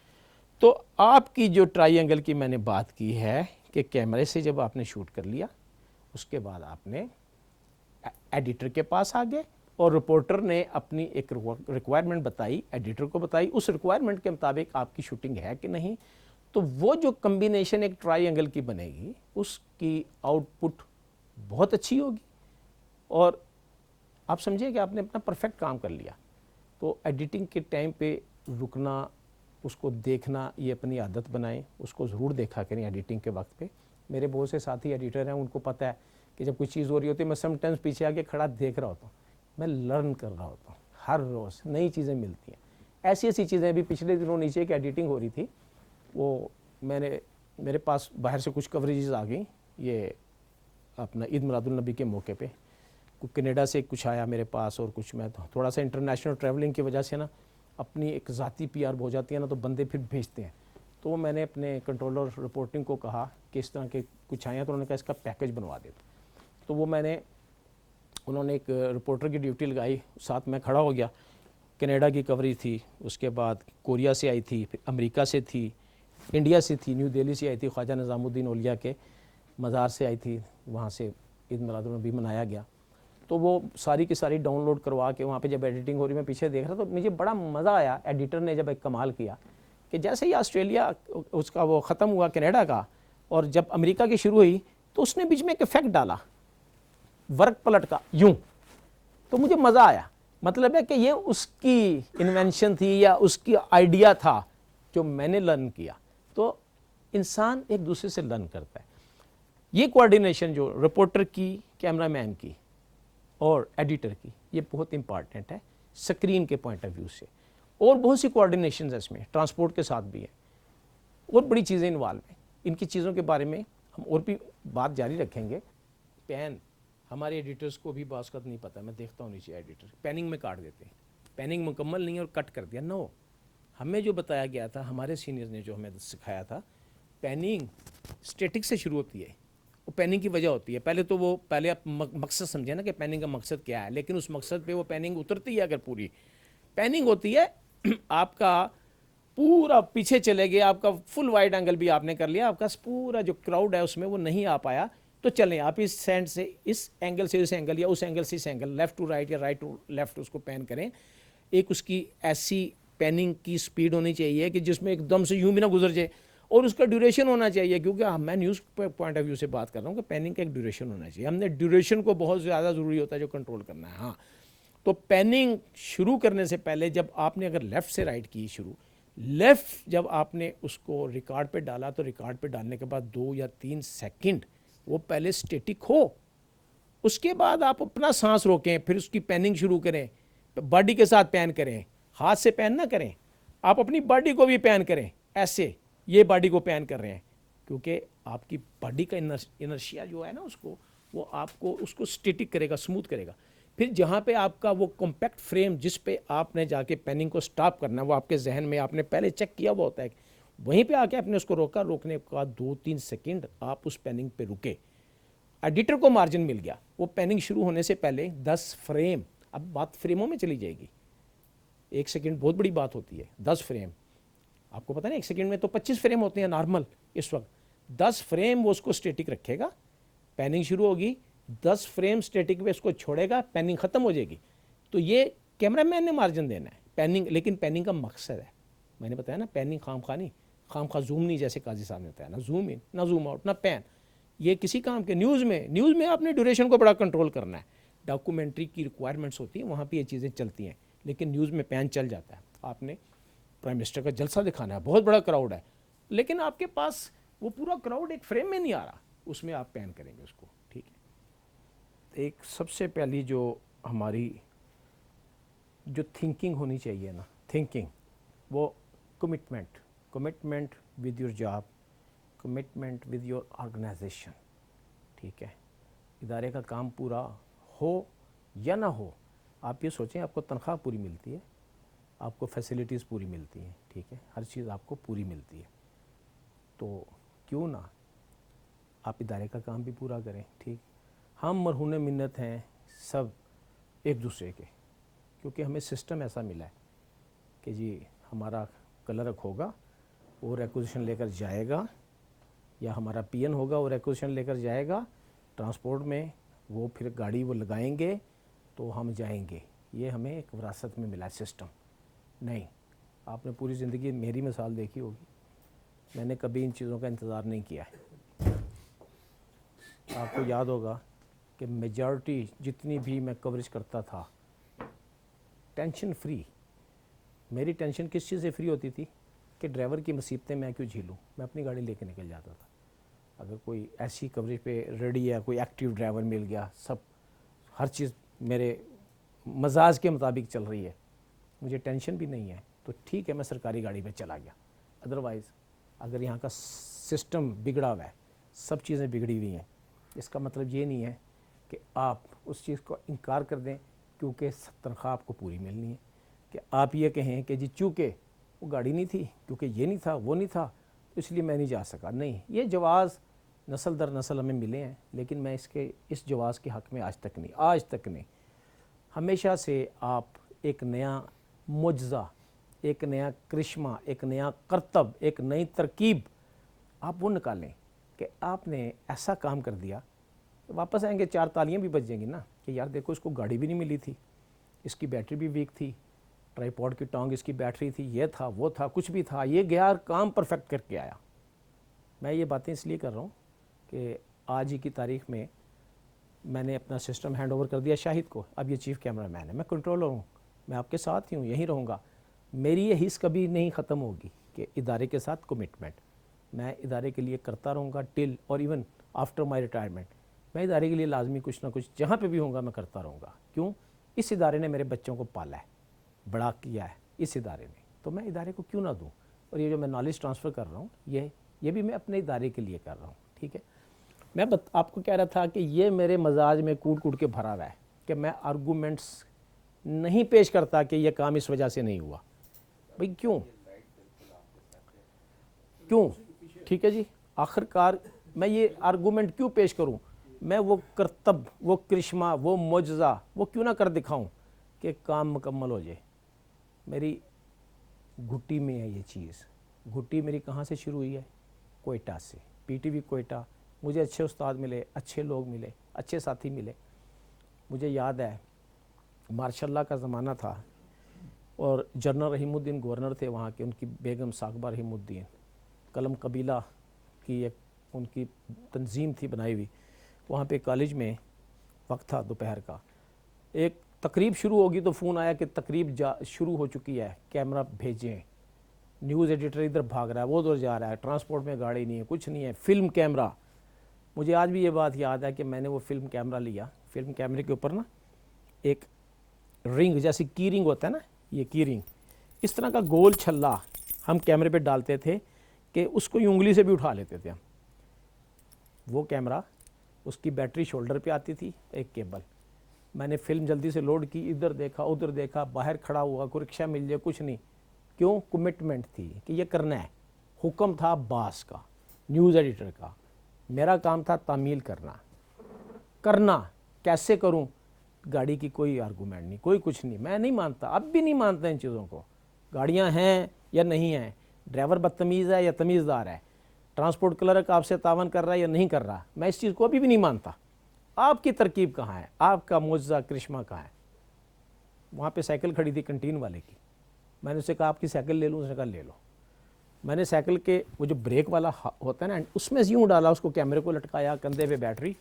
[SPEAKER 1] تو آپ کی جو ٹرائی اینگل کی میں نے بات کی ہے کہ کیمرے سے جب آپ نے شوٹ کر لیا، اس کے بعد آپ نے ایڈیٹر کے پاس آ گئے، اور رپورٹر نے اپنی ایک ریکوائرمنٹ بتائی، ایڈیٹر کو بتائی، اس ریکوائرمنٹ کے مطابق آپ کی شوٹنگ ہے کہ نہیں، تو وہ جو کمبینیشن ایک ٹرائی اینگل کی بنے گی، اس کی آؤٹ پٹ بہت اچھی ہوگی، اور آپ سمجھیں کہ آپ نے اپنا پرفیکٹ کام کر لیا۔ تو ایڈیٹنگ کے ٹائم پہ رکنا، اس کو دیکھنا، یہ اپنی عادت بنائیں، اس کو ضرور دیکھا کریں ایڈیٹنگ کے وقت پہ۔ میرے بہت سے ساتھی ایڈیٹر ہیں، ان کو پتہ ہے کہ جب کوئی چیز ہو رہی ہوتی ہے، میں سم ٹائمز پیچھے آ کے کھڑا دیکھ رہا ہوتا ہوں، میں لرن کر رہا ہوتا ہوں، ہر روز نئی چیزیں ملتی ہیں۔ ایسی ایسی چیزیں ابھی پچھلے دنوں نیچے کی ایڈیٹنگ ہو رہی تھی، وہ میرے پاس باہر سے کچھ کوریجز آ گئیں، یہ اپنا عید میلاد النبی کے موقع پہ کینیڈا سے کچھ آیا میرے پاس، اور کچھ میں تھوڑا سا انٹرنیشنل ٹریولنگ کی وجہ سے نا اپنی ایک ذاتی PR ہو جاتی ہے نا، تو بندے پھر بھیجتے ہیں۔ تو میں نے اپنے کنٹرولر رپورٹنگ کو کہا کہ اس طرح کے کچھ آئے ہیں، تو انہوں نے کہا اس کا پیکج بنوا دے۔ تو وہ انہوں نے ایک رپورٹر کی ڈیوٹی لگائی، ساتھ میں کھڑا ہو گیا۔ کینیڈا کی کوریج تھی، اس کے بعد کوریا سے آئی تھی، پھر امریکہ سے تھی، انڈیا سے تھی, نیو دہلی سے آئی تھی, خواجہ نظام الدین اولیاء کے مزار سے آئی تھی, وہاں سے عید میلاد النبی منایا گیا. تو وہ ساری کی ساری ڈاؤن لوڈ کروا کے وہاں پہ جب ایڈیٹنگ ہو رہی میں پیچھے دیکھ رہا تو مجھے بڑا مزہ آیا. ایڈیٹر نے جب ایک کمال کیا کہ جیسے ہی آسٹریلیا اس کا وہ ختم ہوا کینیڈا کا, اور جب امریکہ کی شروع ہوئی تو اس نے بیچ میں ایک افیکٹ ڈالا ورک پلٹ کا یوں, تو مجھے مزہ آیا. مطلب ہے کہ یہ اس کی انوینشن تھی یا اس کی آئیڈیا تھا جو میں نے لرن کیا. تو انسان ایک دوسرے سے لرن کرتا ہے. یہ کوآرڈینیشن جو رپورٹر کی, کیمرہ مین کی اور ایڈیٹر کی, یہ بہت امپارٹنٹ ہے سکرین کے پوائنٹ آف ویو سے. اور بہت سی کوآرڈینیشنز اس میں ٹرانسپورٹ کے ساتھ بھی ہیں, اور بڑی چیزیں انوالو ہیں. ان کی چیزوں کے بارے میں ہم اور بھی بات جاری رکھیں گے. پین ہمارے ایڈیٹرز کو بھی بعض وقت نہیں پتہ, میں دیکھتا ہوں نیچے ایڈیٹر پیننگ میں کاٹ دیتے ہیں, پیننگ مکمل نہیں ہے اور کٹ کر دیا. نو, ہمیں جو بتایا گیا تھا, ہمارے سینئر نے جو ہمیں سکھایا تھا, پیننگ اسٹیٹک سے شروع ہوتی ہے. وہ پیننگ کی وجہ ہوتی ہے, پہلے تو وہ پہلے آپ مقصد سمجھیں نا کہ پیننگ کا مقصد کیا ہے, لیکن اس مقصد پہ وہ پیننگ اترتی ہے. اگر پوری پیننگ ہوتی ہے آپ کا پورا پیچھے چلے گئے, آپ کا فل وائڈ اینگل بھی آپ نے کر لیا, آپ کا پورا جو کراؤڈ ہے اس میں وہ نہیں آ پایا, تو چلیں آپ اس سینڈ سے اس اینگل سے اس اینگل یا اس اینگل سے اس اینگل, لیفٹ ٹو رائٹ یا رائٹ ٹو لیفٹ اس کو پین کریں. ایک اس کی ایسی پیننگ کی سپیڈ ہونی چاہیے کہ جس میں ایک دم سے یوں بھی نہ گزر جائے, اور اس کا ڈیوریشن ہونا چاہیے, کیونکہ میں نیوز پوائنٹ آف ویو سے بات کر رہا ہوں کہ پیننگ کا ایک ڈیوریشن ہونا چاہیے. ہم نے ڈیوریشن کو بہت زیادہ ضروری ہوتا ہے جو کنٹرول کرنا ہے. ہاں, تو پیننگ شروع کرنے سے پہلے جب آپ نے اگر لیفٹ سے رائٹ کی شروع, لیفٹ جب آپ نے اس کو ریکارڈ پہ ڈالا تو ریکارڈ پہ ڈالنے کے بعد 2 یا 3 سیکنڈ وہ پہلے سٹیٹک ہو, اس کے بعد آپ اپنا سانس روکیں, پھر اس کی پیننگ شروع کریں, باڈی کے ساتھ پین کریں, ہاتھ سے پین نہ کریں, آپ اپنی باڈی کو بھی پین کریں ایسے, یہ باڈی کو پین کر رہے ہیں کیونکہ آپ کی باڈی کا انرشیا جو ہے نا اس کو, وہ آپ کو اس کو سٹیٹک کرے گا, اسموتھ کرے گا. پھر جہاں پہ آپ کا وہ کمپیکٹ فریم جس پہ آپ نے جا کے پیننگ کو سٹاپ کرنا ہے, وہ آپ کے ذہن میں آپ نے پہلے چیک کیا ہوا ہوتا ہے, وہیں پہ آ کے آپ نے اس کو روکا, روکنے کے بعد 2-3 سیکنڈ آپ اس پیننگ پہ رکے. ایڈیٹر کو مارجن مل گیا, وہ پیننگ شروع ہونے سے پہلے 10 فریم, اب بات فریموں میں چلی جائے گی, 1 سیکنڈ بہت بڑی بات ہوتی ہے, 10 فریم آپ کو پتہ ہے 1 سیکنڈ میں تو 25 فریم ہوتے ہیں نارمل اس وقت, 10 فریم وہ اس کو سٹیٹک رکھے گا, پیننگ شروع ہوگی, 10 فریم سٹیٹک پہ اس کو چھوڑے گا, پیننگ ختم ہو جائے گی. تو یہ کیمرہ مین نے مارجن دینا ہے پیننگ, لیکن پیننگ کا مقصد ہے, میں نے بتایا نا, پیننگ خام خواہ زوم نہیں, جیسے قاضی صاحب نے بتایا نا, زوم ان نہ زوم آؤٹ نہ پین, یہ کسی کام کے. نیوز میں آپ نے ڈیوریشن کو بڑا کنٹرول کرنا ہے, ڈاکومنٹری کی ریکوائرمنٹس ہوتی ہیں, وہاں پہ یہ چیزیں چلتی ہیں, لیکن نیوز میں پین چل جاتا ہے. آپ نے پرائم منسٹر کا جلسہ دکھانا ہے, بہت بڑا کراؤڈ ہے, لیکن آپ کے پاس وہ پورا کراؤڈ ایک فریم میں نہیں آ رہا, اس میں آپ پین کریں گے اس کو. ٹھیک ہے, ایک سب سے پہلی جو ہماری جو تھنکنگ ہونی چاہیے نا, تھنکنگ, وہ commitment with your job, commitment with your organisation. ٹھیک ہے, ادارے کا کام پورا ہو یا نہ ہو, آپ یہ سوچیں آپ کو تنخواہ پوری ملتی ہے, آپ کو فیسلٹیز پوری ملتی ہیں, ٹھیک ہے, ہر چیز آپ کو پوری ملتی ہے, تو کیوں نہ آپ ادارے کا کام بھی پورا کریں. ٹھیک, ہم مرہون منت ہیں سب ایک دوسرے کے, کیونکہ ہمیں سسٹم ایسا ملا ہے کہ جی ہمارا کلرک ہوگا وہ ریکوزیشن لے کر جائے گا, یا ہمارا پی این ہوگا وہ ریکوزیشن لے کر جائے گا ٹرانسپورٹ میں, وہ پھر گاڑی وہ لگائیں گے تو ہم جائیں گے. یہ ہمیں ایک وراثت میں ملا ہے سسٹم. نہیں, آپ نے پوری زندگی میری مثال دیکھی ہوگی, میں نے کبھی ان چیزوں کا انتظار نہیں کیا ہے. آپ کو یاد ہوگا کہ میجارٹی جتنی بھی میں کوریج کرتا تھا ٹینشن فری. میری ٹینشن کس چیز سے فری ہوتی تھی کہ ڈرائیور کی مصیبتیں میں کیوں جھیلوں, میں اپنی گاڑی لے کے نکل جاتا تھا. اگر کوئی ایسی کوریج پہ ریڈی ہے, کوئی ایکٹیو ڈرائیور مل گیا, سب ہر چیز میرے مزاج کے مطابق چل رہی ہے, مجھے ٹینشن بھی نہیں ہے, تو ٹھیک ہے میں سرکاری گاڑی پہ چلا گیا. ادروائز اگر یہاں کا سسٹم بگڑا ہوا ہے, سب چیزیں بگڑی ہوئی ہیں, اس کا مطلب یہ نہیں ہے کہ آپ اس چیز کو انکار کر دیں کیونکہ تنخواہ آپ کو پوری ملنی ہے, کہ آپ یہ کہیں کہ جی چونکہ وہ گاڑی نہیں تھی, کیونکہ یہ نہیں تھا, وہ نہیں تھا, اس لیے میں نہیں جا سکا. نہیں, یہ جواز نسل در نسل ہمیں ملے ہیں, لیکن میں اس جواز کے حق میں آج تک نہیں. ہمیشہ سے آپ ایک نیا معجزہ ایک نیا کرشمہ، ایک نیا کرتب، ایک نئی ترکیب آپ وہ نکالیں کہ آپ نے ایسا کام کر دیا، واپس آئیں گے 4 تالیاں بھی بج جائیں گی نا کہ یار دیکھو اس کو گاڑی بھی نہیں ملی تھی، اس کی بیٹری بھی ویک تھی، ٹرائی پوڈ کی ٹانگ اس کی بیٹری تھی، یہ تھا وہ تھا، کچھ بھی تھا، یہ گیا کام پرفیکٹ کر کے آیا۔ میں یہ باتیں اس لیے کر رہا ہوں کہ آج ہی کی تاریخ میں نے اپنا سسٹم ہینڈ اوور کر دیا شاہد کو، اب یہ چیف کیمرہ مین ہے، میں کنٹرولر ہوں، میں آپ کے ساتھ ہی ہوں، یہیں رہوں گا۔ میری یہ حص کبھی نہیں ختم ہوگی کہ ادارے کے ساتھ کمٹمنٹ میں ادارے کے لیے کرتا رہوں گا ٹل اور ایون آفٹر مائی ریٹائرمنٹ۔ میں ادارے کے لیے لازمی کچھ نہ کچھ جہاں پہ بھی ہوں گا میں کرتا رہوں گا۔ کیوں؟ اس ادارے نے میرے بچوں کو پالا ہے، بڑا کیا ہے اس ادارے نے، تو میں ادارے کو کیوں نہ دوں؟ اور یہ جو میں نالج ٹرانسفر کر رہا ہوں یہ بھی میں اپنے ادارے کے لیے کر رہا ہوں، ٹھیک ہے۔ میں آپ کو کہہ رہا تھا کہ یہ میرے مزاج میں کوٹ کوٹ کے بھرا ہوا ہے کہ میں آرگومنٹس نہیں پیش کرتا کہ یہ کام اس وجہ سے نہیں ہوا۔ بھئی کیوں ٹھیک ہے جی، آخر کار میں یہ آرگومنٹ کیوں پیش کروں؟ میں وہ کرتب، وہ کرشمہ، وہ معجزہ وہ کیوں نہ کر دکھاؤں کہ کام مکمل ہو جائے؟ میری گھٹی میں ہے یہ چیز۔ گھٹی میری کہاں سے شروع ہوئی ہے؟ کوئٹہ سے، پی ٹی وی کوئٹہ۔ مجھے اچھے استاد ملے، اچھے لوگ ملے، اچھے ساتھی ملے۔ مجھے یاد ہے مارشاء اللہ کا زمانہ تھا اور جنرل رحیم الدین گورنر تھے وہاں کے، ان کی بیگم ثاقبہ رحیم الدین، قلم قبیلہ کی ایک ان کی تنظیم تھی بنائی ہوئی۔ وہاں پہ کالج میں وقت تھا دوپہر کا، ایک تقریب شروع ہوگی تو فون آیا کہ تقریب شروع ہو چکی ہے، کیمرہ بھیجیں۔ نیوز ایڈیٹر ادھر بھاگ رہا ہے، وہ ادھر جا رہا ہے، ٹرانسپورٹ میں گاڑی نہیں ہے، کچھ نہیں ہے، فلم کیمرہ۔ مجھے آج بھی یہ بات یاد ہے کہ میں نے وہ فلم کیمرہ لیا، فلم کیمرے کے اوپر نا ایک رنگ جیسی کی رنگ ہوتا ہے نا، یہ کی رنگ اس طرح کا گول چھلا ہم کیمرے پہ ڈالتے تھے کہ اس کو انگلی سے بھی اٹھا لیتے تھے ہم۔ وہ کیمرہ، اس کی بیٹری شولڈر پہ آتی تھی، ایک کیبل۔ میں نے فلم جلدی سے لوڈ کی، ادھر دیکھا ادھر دیکھا، باہر کھڑا ہوا، کوئی رکشہ مل جائے، کچھ نہیں۔ کیوں؟ کمٹمنٹ تھی کہ یہ کرنا ہے۔ حکم تھا باس کا، نیوز ایڈیٹر کا، میرا کام تھا تعمیل کرنا۔ کیسے کروں؟ گاڑی کی کوئی آرگومنٹ نہیں، کوئی کچھ نہیں، میں نہیں مانتا، اب بھی نہیں مانتا ان چیزوں کو۔ گاڑیاں ہیں یا نہیں ہیں، ڈرائیور بدتمیز ہے یا تمیزدار ہے، ٹرانسپورٹ کلرک آپ سے تعاون کر رہا ہے یا نہیں کر رہا، میں اس چیز کو ابھی بھی نہیں مانتا۔ آپ کی ترکیب کہاں ہے؟ آپ کا معجزہ کرشمہ کہاں ہے؟ وہاں پہ سائیکل کھڑی تھی کنٹین والے کی، میں نے اسے کہا آپ کی سائیکل لے لوں؟ اس نے کہا لے لو۔ میں نے سائیکل کے وہ جو بریک والا ہوتا ہے نا، اس میں یوں ڈالا، اس کو کیمرے کو لٹکایا، کندھے پہ بیٹری،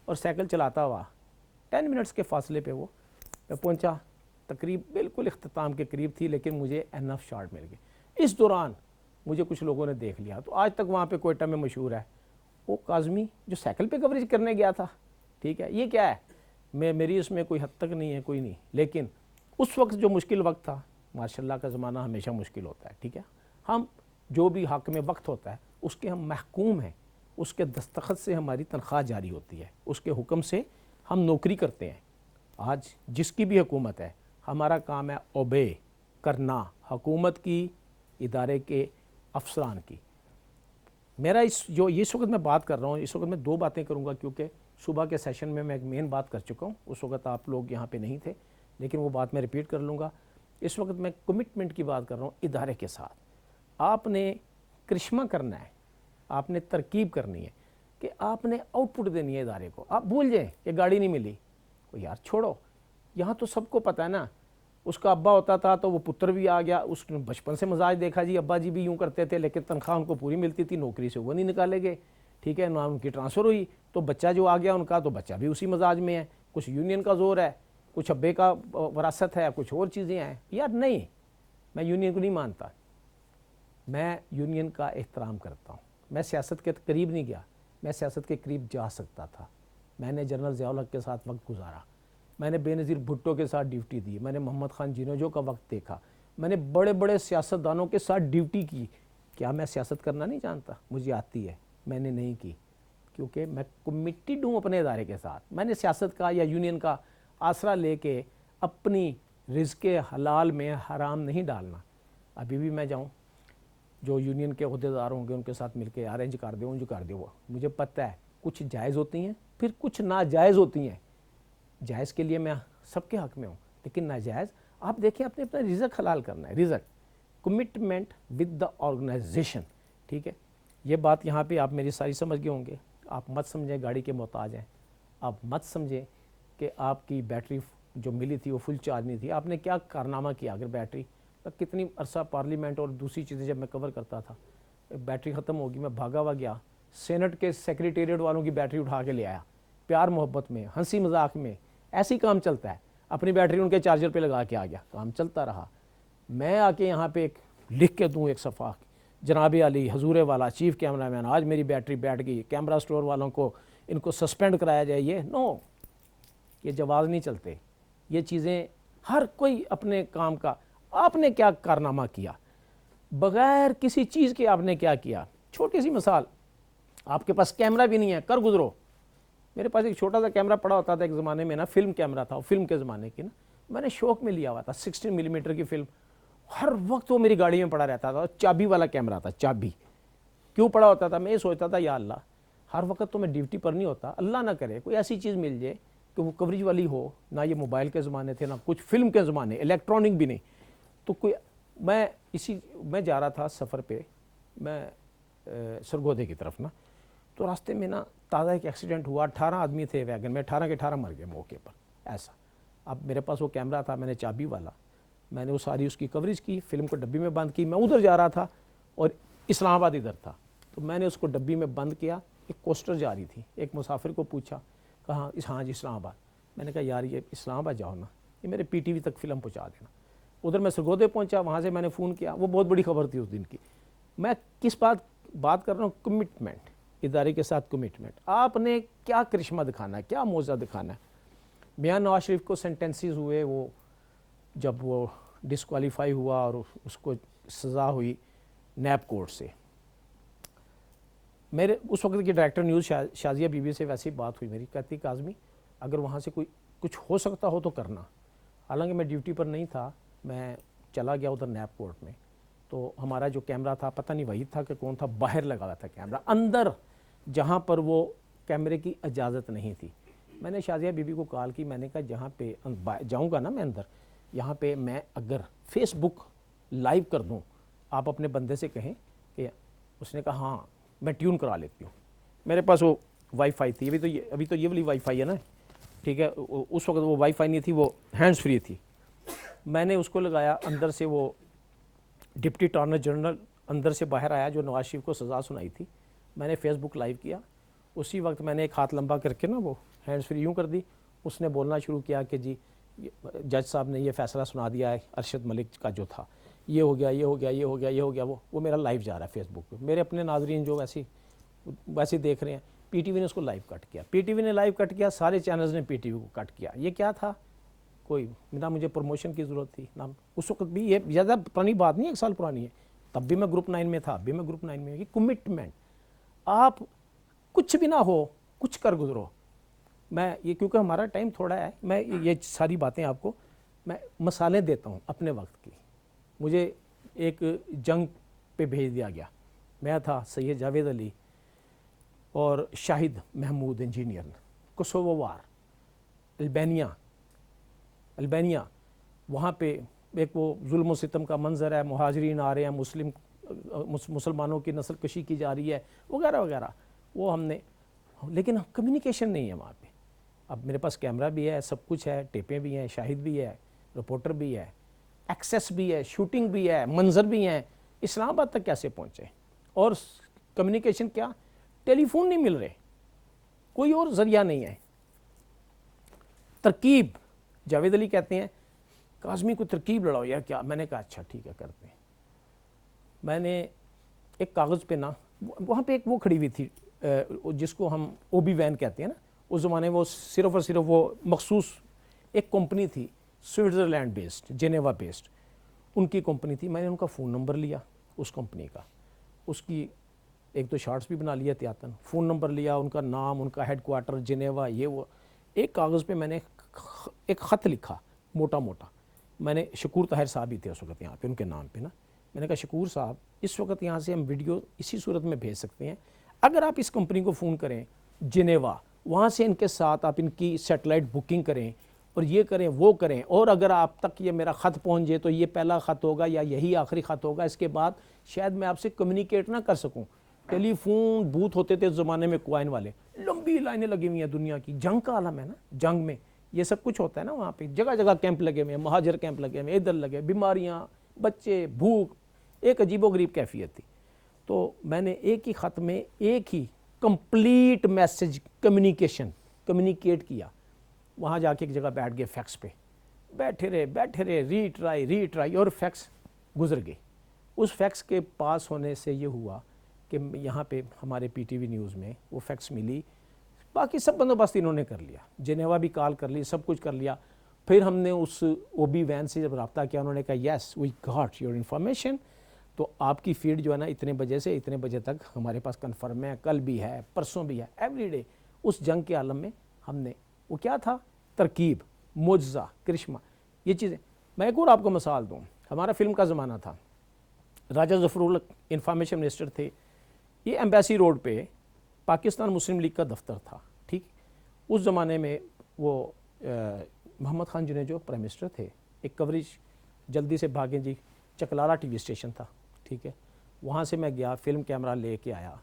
[SPEAKER 1] اور سائیکل چلاتا ہوا 10 منٹس کے فاصلے پہ وہ میں پہنچا۔ تقریب بالکل اختتام کے قریب تھی لیکن مجھے انف شاٹ مل گئے۔ اس دوران مجھے کچھ لوگوں نے دیکھ لیا، تو آج تک وہاں پہ کوئٹہ میں مشہور ہے وہ کاظمی جو سائیکل پہ کوریج کرنے گیا تھا، ٹھیک ہے۔ یہ کیا ہے؟ میری اس میں کوئی حد تک نہیں ہے، کوئی نہیں، لیکن اس وقت جو مشکل وقت تھا، ماشاء اللہ کا زمانہ ہمیشہ مشکل ہوتا ہے، ٹھیک ہے۔ ہم جو بھی حق میں وقت ہوتا ہے اس کے ہم محکوم ہیں، اس کے دستخط سے ہماری تنخواہ جاری ہوتی ہے، اس کے حکم سے ہم نوکری کرتے ہیں۔ آج جس کی بھی حکومت ہے، ہمارا کام ہے اوبے کرنا، حکومت کی، ادارے کے افسران کی۔ میرا اس وقت میں بات کر رہا ہوں، اس وقت میں 2 باتیں کروں گا کیونکہ صبح کے سیشن میں ایک مین بات کر چکا ہوں، اس وقت آپ لوگ یہاں پہ نہیں تھے، لیکن وہ بات میں ریپیٹ کر لوں گا۔ اس وقت میں کمٹمنٹ کی بات کر رہا ہوں ادارے کے ساتھ۔ آپ نے کرشمہ کرنا ہے، آپ نے ترکیب کرنی ہے کہ آپ نے آؤٹ پٹ دینی ہے ادارے کو۔ آپ بھول جائیں کہ گاڑی نہیں ملی، یار چھوڑو، یہاں تو سب کو پتہ ہے نا، اس کا ابا ہوتا تھا تو وہ پتر بھی آ گیا، اس نے بچپن سے مزاج دیکھا جی ابا جی بھی یوں کرتے تھے، لیکن تنخواہ ان کو پوری ملتی تھی، نوکری سے وہ نہیں نکالے گئے، ٹھیک ہے، نہ ان کی ٹرانسفر ہوئی، تو بچہ جو آ گیا ان کا، تو بچہ بھی اسی مزاج میں ہے، کچھ یونین کا زور ہے، کچھ ابے کا وراثت ہے، کچھ اور چیزیں ہیں۔ یار نہیں، میں یونین کو نہیں مانتا، میں یونین کا احترام کرتا ہوں۔ میں سیاست کے قریب نہیں گیا، میں سیاست کے قریب جا سکتا تھا۔ میں نے جنرل ضیاء الحق کے ساتھ وقت گزارا، میں نے بے نظیر بھٹو کے ساتھ ڈیوٹی دی، میں نے محمد خان جینوجو کا وقت دیکھا، میں نے بڑے بڑے سیاستدانوں کے ساتھ ڈیوٹی کی۔ کیا میں سیاست کرنا نہیں جانتا؟ مجھے آتی ہے، میں نے نہیں کی کیونکہ میں کمیٹیڈ ہوں اپنے ادارے کے ساتھ۔ میں نے سیاست کا یا یونین کا آسرا لے کے اپنی رزق حلال میں حرام نہیں ڈالنا۔ ابھی بھی میں جاؤں، جو یونین کے عہدیدار ہوں گے ان کے ساتھ مل کے ارینج کر دو، انج کر دو، مجھے پتہ ہے کچھ جائز ہوتی ہیں پھر کچھ ناجائز ہوتی ہیں۔ جائز کے لیے میں سب کے حق میں ہوں، لیکن ناجائز آپ دیکھیں، اپنے اپنا رزق حلال کرنا ہے۔ رزق کمٹمنٹ ود دا آرگنائزیشن. ٹھیک ہے, یہ بات یہاں پہ آپ میری ساری سمجھ گئے ہوں گے. آپ مت سمجھیں گاڑی کے محتاج ہیں, آپ مت سمجھیں کہ آپ کی بیٹری جو ملی تھی وہ فل چارج نہیں تھی. آپ نے کیا کارنامہ کیا اگر بیٹری, کتنی عرصہ پارلیمنٹ اور دوسری چیزیں جب میں کور کرتا تھا, بیٹری ختم ہوگی, میں بھاگا ہوا گیا سینٹ کے سیکریٹریٹ والوں کی بیٹری اٹھا کے لے آیا, پیار محبت میں, ہنسی مذاق میں. ایسی کام چلتا ہے. اپنی بیٹری ان کے چارجر پہ لگا کے آ گیا, کام چلتا رہا. میں آ کے یہاں پہ ایک لکھ کے دوں ایک صفحہ, جناب علی حضور والا چیف کیمرہ مین, آج میری بیٹری بیٹھ گئی, کیمرہ سٹور والوں کو ان کو سسپینڈ کرایا جائے, یہ نو, یہ جواز نہیں چلتے. یہ چیزیں ہر کوئی اپنے کام کا, آپ نے کیا کارنامہ کیا بغیر کسی چیز کے, آپ نے کیا کیا. چھوٹی سی مثال, آپ کے پاس کیمرہ بھی نہیں ہے, کر گزرو. میرے پاس ایک چھوٹا سا کیمرہ پڑا ہوتا تھا ایک زمانے میں نا, فلم کیمرہ تھا, فلم کے زمانے کی نا, میں نے شوق میں لیا ہوا تھا 16 ملی میٹر کی فلم. ہر وقت وہ میری گاڑی میں پڑا رہتا تھا, چابی والا کیمرہ تھا. چابی کیوں پڑا ہوتا تھا, میں یہ سوچتا تھا یا اللہ ہر وقت تو میں ڈیوٹی پر نہیں ہوتا, اللہ نہ کرے کوئی ایسی چیز مل جائے کہ وہ کوریج والی ہو. نہ یہ موبائل کے زمانے تھے, نہ کچھ فلم کے زمانے, الیکٹرانک بھی نہیں. تو کوئی میں جا رہا تھا سفر پہ, میں سرگودے کی طرف نا, تو راستے میں نا تازہ ایک ایکسیڈنٹ ہوا. 18 آدمی تھے ویگن میں, 18 کے 18 مر گئے موقع پر. ایسا اب میرے پاس وہ کیمرہ تھا, میں نے چابی والا, میں نے وہ ساری اس کی کوریج کی, فلم کو ڈبی میں بند کی. میں ادھر جا رہا تھا اور اسلام آباد ادھر تھا, تو میں نے اس کو ڈبی میں بند کیا. ایک کوسٹر جا رہی تھی, ایک مسافر کو پوچھا, کہاں, ہاں جی اسلام آباد. میں نے کہا یار یہ اسلام آباد جاؤ نا, یہ میرے پی ٹی وی تک فلم پہنچا دینا. ادھر میں سرگودے پہنچا, وہاں سے میں نے فون کیا. وہ بہت بڑی خبر تھی اس دن کی. میں کس بات کر رہا ہوں, کمٹمنٹ, ادارے کے ساتھ کمٹمنٹ. آپ نے کیا کرشمہ دکھانا ہے, کیا معجزہ دکھانا ہے. میاں نواز شریف کو سینٹنسز ہوئے, وہ جب وہ ڈسکوالیفائی ہوا اور اس کو سزا ہوئی نیب کورٹ سے. میرے اس وقت کی ڈائریکٹر نیوز شازیہ بی بی سے ویسی بات ہوئی میری, کہتی کاظمی اگر وہاں سے کچھ ہو سکتا ہو تو کرنا. حالانکہ میں ڈیوٹی پر نہیں تھا, میں چلا گیا ادھر نیب کورٹ میں. تو ہمارا جو کیمرہ تھا, پتہ نہیں وہی تھا کہ کون تھا, باہر لگا ہوا تھا کیمرہ, اندر جہاں پر وہ کیمرے کی اجازت نہیں تھی. میں نے شازیہ بی بی کو کال کی, میں نے کہا جہاں پہ جاؤں گا نا میں اندر, یہاں پہ میں اگر فیس بک لائیو کر دوں, آپ اپنے بندے سے کہیں کہ. اس نے کہا ہاں میں ٹیون کرا لیتی ہوں. میرے پاس وہ وائی فائی تھی, ابھی تو یہ والی وائی فائی ہے نا, ٹھیک ہے. اس وقت وہ وائی فائی نہیں تھی, وہ ہینڈز فری تھی. میں نے اس کو لگایا, اندر سے وہ ڈپٹی اٹارنی جنرل اندر سے باہر آیا جو نواز شریف کو سزا سنائی تھی. میں نے فیس بک لائیو کیا. اسی وقت میں نے ایک ہاتھ لمبا کر کے نا وہ ہینڈز فری یوں کر دی. اس نے بولنا شروع کیا کہ جی جج صاحب نے یہ فیصلہ سنا دیا ہے ارشد ملک کا جو تھا, یہ ہو گیا, یہ ہو گیا, یہ ہو گیا, یہ ہو گیا. وہ میرا لائیو جا رہا ہے فیس بک پہ. میرے اپنے ناظرین جو ویسے دیکھ رہے ہیں, پی ٹی وی نے اس کو لائیو کٹ کیا, پی ٹی وی نے لائیو کٹ کیا, سارے چینلز نے پی ٹی وی کو کٹ کیا. یہ کیا تھا, کوئی نہ مجھے پروموشن کی ضرورت تھی نہ اس وقت بھی. یہ زیادہ پرانی بات نہیں, 1 سال پرانی ہے. تب بھی میں گروپ 9 میں تھا, اب بھی میں گروپ 9 میں. یہ کمٹمنٹ, آپ کچھ بھی نہ ہو, کچھ کر گزرو. میں یہ کیونکہ ہمارا ٹائم تھوڑا ہے, میں یہ ساری باتیں آپ کو میں مثالیں دیتا ہوں اپنے وقت کی. مجھے ایک جنگ پہ بھیج دیا گیا, میں تھا سید جاوید علی اور شاہد محمود انجینئر, کوسوو وار, البانیہ. وہاں پہ ایک وہ ظلم و ستم کا منظر ہے, مہاجرین آ رہے ہیں, مسلمانوں کی نسل کشی کی جا رہی ہے وغیرہ وغیرہ. وہ ہم نے, لیکن کمیونیکیشن نہیں ہے وہاں پہ. اب میرے پاس کیمرہ بھی ہے, سب کچھ ہے, ٹیپیں بھی ہیں, شاہد بھی ہے, رپورٹر بھی ہے, ایکسیس بھی ہے, شوٹنگ بھی ہے, منظر بھی ہیں. اسلام آباد تک کیسے پہنچے؟ اور کمیونیکیشن کیا, ٹیلی فون نہیں مل رہے, کوئی اور ذریعہ نہیں ہے. ترکیب, جاوید علی کہتے ہیں کاظمی کو ترکیب لڑاؤ یا کیا. میں نے کہا اچھا ٹھیک ہے کرتے ہیں. میں نے ایک کاغذ پہ نا, وہاں پہ ایک وہ کھڑی ہوئی تھی جس کو ہم او بی وین کہتے ہیں نا, اس زمانے وہ صرف اور صرف وہ مخصوص ایک کمپنی تھی, سوئٹزرلینڈ بیسڈ, جنیوا بیسڈ, ان کی کمپنی تھی. میں نے ان کا فون نمبر لیا اس کمپنی کا, اس کی 1-2 شارٹس بھی بنا لیا احتیاطاً, فون نمبر لیا, ان کا نام, ان کا ہیڈ کوارٹر جنیوا, یہ وہ. ایک کاغذ پہ میں نے ایک خط لکھا موٹا موٹا. میں نے, شکور طاہر صاحب ہی تھے اس وقت یہاں پہ, ان کے نام پہ نا. میں نے کہا شکور صاحب اس وقت یہاں سے ہم ویڈیو اسی صورت میں بھیج سکتے ہیں اگر آپ اس کمپنی کو فون کریں جنیوا, وہاں سے ان کے ساتھ آپ ان کی سیٹلائٹ بکنگ کریں, اور یہ کریں وہ کریں، اور اگر آپ تک یہ میرا خط پہنچ جائے تو یہ پہلا خط ہوگا یا یہی آخری خط ہوگا، اس کے بعد شاید میں آپ سے کمیونیکیٹ نہ کر سکوں۔ ٹیلی فون بوتھ ہوتے تھے اس زمانے میں، کوائن والے، لمبی لائنیں لگی ہوئی ہیں دنیا کی، جنگ کا عالم ہے نا، جنگ میں یہ سب کچھ ہوتا ہے نا، وہاں پہ جگہ جگہ کیمپ لگے ہوئے ہیں، مہاجر کیمپ لگے ہوئے ہیں، ادھر لگے، بیماریاں، بچے، بھوک، ایک عجیب و غریب کیفیت تھی۔ تو میں نے ایک ہی خط میں ایک ہی کمپلیٹ میسج کمیونیکیٹ کیا۔ وہاں جا کے ایک جگہ بیٹھ گئے فیکس پہ، بیٹھے رہے، ری ٹرائی اور فیکس گزر گئے۔ اس فیکس کے پاس ہونے سے یہ ہوا کہ یہاں پہ ہمارے پی ٹی وی نیوز میں وہ فیکس ملی، باقی سب بندوبست انہوں نے کر لیا، جنیوا بھی کال کر لی، سب کچھ کر لیا۔ پھر ہم نے اس او بی وین سے جب رابطہ کیا، انہوں نے کہا یس وی گاٹ یور انفارمیشن، تو آپ کی فیڈ جو ہے نا اتنے بجے سے اتنے بجے تک ہمارے پاس کنفرم ہے، کل بھی ہے، پرسوں بھی ہے، ایوری ڈے۔ اس جنگ کے عالم میں ہم نے وہ کیا تھا، ترکیب، معجزہ، کرشمہ، یہ چیزیں۔ میں ایک اور آپ کو مثال دوں، ہمارا فلم کا زمانہ تھا، راجہ ظفر الحق انفارمیشن منسٹر تھے، یہ ایمبیسی روڈ پہ پاکستان مسلم لیگ کا دفتر تھا، ٹھیک۔ اس زمانے میں وہ محمد خان جنیجو پرائم منسٹر تھے، ایک کوریج جلدی سے بھاگیں جی، چکلالہ ٹی وی اسٹیشن تھا، ٹھیک ہے، وہاں سے میں گیا، فلم کیمرہ لے کے آیا۔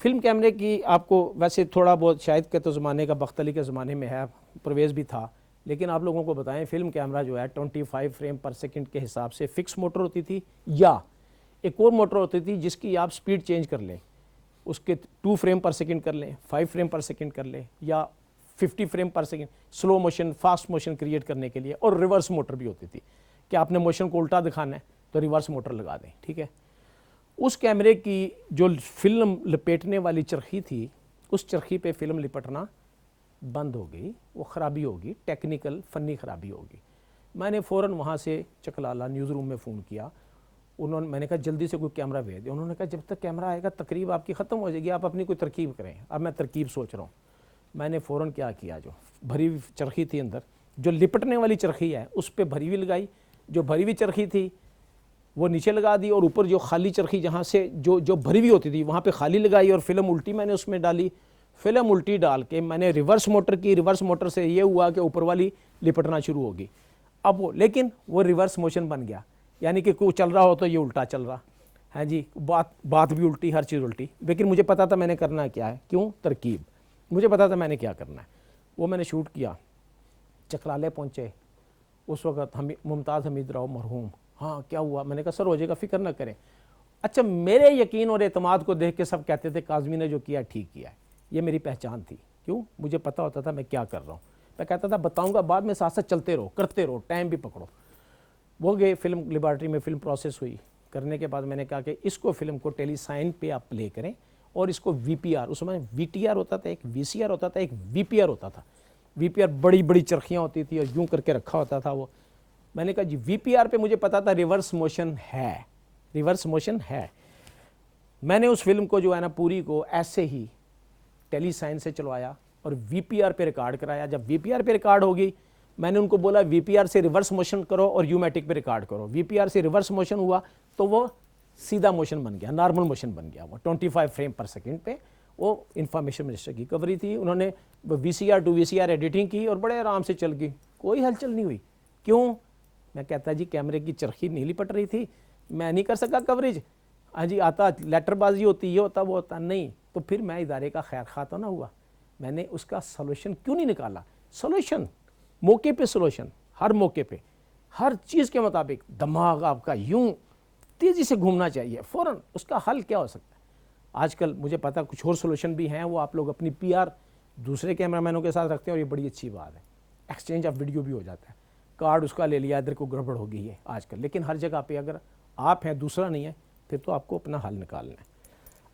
[SPEAKER 1] فلم کیمرے کی آپ کو ویسے تھوڑا بہت شاید کہ تو زمانے کا بخت علی کے زمانے میں ہے، پرویز بھی تھا، لیکن آپ لوگوں کو بتائیں فلم کیمرہ جو ہے 25 فریم پر سیکنڈ کے حساب سے فکس موٹر ہوتی تھی، یا ایک اور موٹر ہوتی تھی جس کی آپ سپیڈ چینج کر لیں، اس کے 2 فریم پر سیکنڈ کر لیں، 5 فریم پر سیکنڈ کر لیں، یا 50 frame per second, slow motion fast motion create کرنے کے لیے، اور ریورس موٹر بھی ہوتی تھی کہ آپ نے موشن کو الٹا دکھانا ہے تو ریورس موٹر لگا دیں، ٹھیک ہے۔ اس کیمرے کی جو فلم لپیٹنے والی چرخی تھی، اس چرخی پہ فلم لپٹنا بند ہو گئی، وہ خرابی ہوگی، ٹیکنیکل فنی خرابی ہوگی۔ میں نے فوراً وہاں سے چکلالہ نیوز روم میں فون کیا، میں نے کہا جلدی سے کوئی کیمرہ بھیج دیں۔ انہوں نے کہا جب تک کیمرہ آئے گا تقریب آپ کی ختم ہو جائے گی، آپ اپنی کوئی ترکیب کریں۔ اب میں ترکیب سوچ رہا ہوں، میں نے فوراً کیا جو بھری ہوئی چرخی تھی اندر، جو لپٹنے والی چرخی ہے اس پہ بھری ہوئی لگائی، جو بھری ہوئی چرخی تھی وہ نیچے لگا دی، اور اوپر جو خالی چرخی جہاں سے جو بھری ہوئی ہوتی تھی وہاں پہ خالی لگائی، اور فلم الٹی میں نے اس میں ڈالی۔ فلم الٹی ڈال کے میں نے ریورس موٹر کی، ریورس موٹر سے یہ ہوا کہ اوپر والی لپٹنا شروع ہوگی۔ اب لیکن وہ ریورس موشن بن گیا، یعنی کہ کوئی چل رہا ہو تو یہ الٹا چل رہا ہے جی، بات بھی الٹی، ہر چیز الٹی، لیکن مجھے پتا تھا میں نے کرنا کیا ہے، کیوں، ترکیب، مجھے پتا تھا میں نے کیا کرنا ہے۔ وہ میں نے شوٹ کیا، چکرالے پہنچے، اس وقت ممتاز حمید راؤ مرحوم، ہاں کیا ہوا، میں نے کہا سر ہو جائے گا، فکر نہ کریں۔ اچھا، میرے یقین اور اعتماد کو دیکھ کے سب کہتے تھے کاظمی نے جو کیا ٹھیک کیا ہے، یہ میری پہچان تھی، کیوں، مجھے پتا ہوتا تھا میں کیا کر رہا ہوں، میں کہتا تھا بتاؤں گا بعد میں، ساتھ ساتھ چلتے رہو، کرتے رہو، ٹائم بھی پکڑو۔ وہ گئے فلم لیبارٹری میں، فلم پروسیس ہوئی، کرنے کے بعد میں نے کہا کہ اس کو فلم کو ٹیلی سائن پہ آپ پلے کریں، اور اس کو وی پی آر، اس میں وی ٹی آر ہوتا تھا، ایک وی سی آر ہوتا تھا، ایک وی پی آر ہوتا تھا۔ وی پی آر بڑی بڑی چرخیاں ہوتی تھی اور یوں کر کے رکھا ہوتا تھا وہ، میں نے کہا جی وی پی آر پہ مجھے پتا تھا ریورس موشن ہے، ریورس موشن ہے۔ میں نے اس فلم کو جو ہے نا پوری کو ایسے ہی ٹیلی سائن سے چلوایا اور وی پی آر پہ ریکارڈ کرایا۔ جب وی پی آر پہ ریکارڈ ہوگی، میں نے ان کو بولا وی پی آر سے ریورس موشن کرو اور یو میٹک پہ ریکارڈ کرو۔ وی پی آر سے ریورس موشن ہوا تو وہ سیدھا موشن بن گیا، نارمل موشن بن گیا، وہ 25 فریم پر سیکنڈ پہ۔ وہ انفارمیشن منسٹر کی کوری تھی، انہوں نے V C R to V C R editing کی اور بڑے آرام سے چل گئی، کوئی ہلچل نہیں ہوئی۔ کیوں؟ میں کہتا جی کیمرے کی چرخی نہیں لپٹ رہی تھی، میں نہیں کر سکا کوریج، ہاں جی آتا لیٹر بازی ہوتی، یہ ہوتا وہ ہوتا نہیں، تو پھر میں ادارے کا خیر خواہ تو نہ ہوا، میں نے اس کا سولوشن کیوں نہیں نکالا؟ سولوشن موقع پہ، سولوشن ہر موقع پہ، ہر چیز کے مطابق دماغ آپ کا یوں تیزی سے گھومنا چاہیے، فوراً اس کا حل کیا ہو سکتا ہے۔ آج کل مجھے پتا کچھ اور سولوشن بھی ہیں، وہ آپ لوگ اپنی پی آر دوسرے کیمرہ مینوں کے ساتھ رکھتے ہیں، اور یہ بڑی اچھی بات ہے، ایکسچینج آف ویڈیو بھی ہو جاتا ہے، کارڈ اس کا لے لیا، ادھر کو گڑبڑ ہو گئی ہے آج کل، لیکن ہر جگہ پہ اگر آپ ہیں دوسرا نہیں ہے پھر تو آپ کو اپنا حل نکالنا ہے۔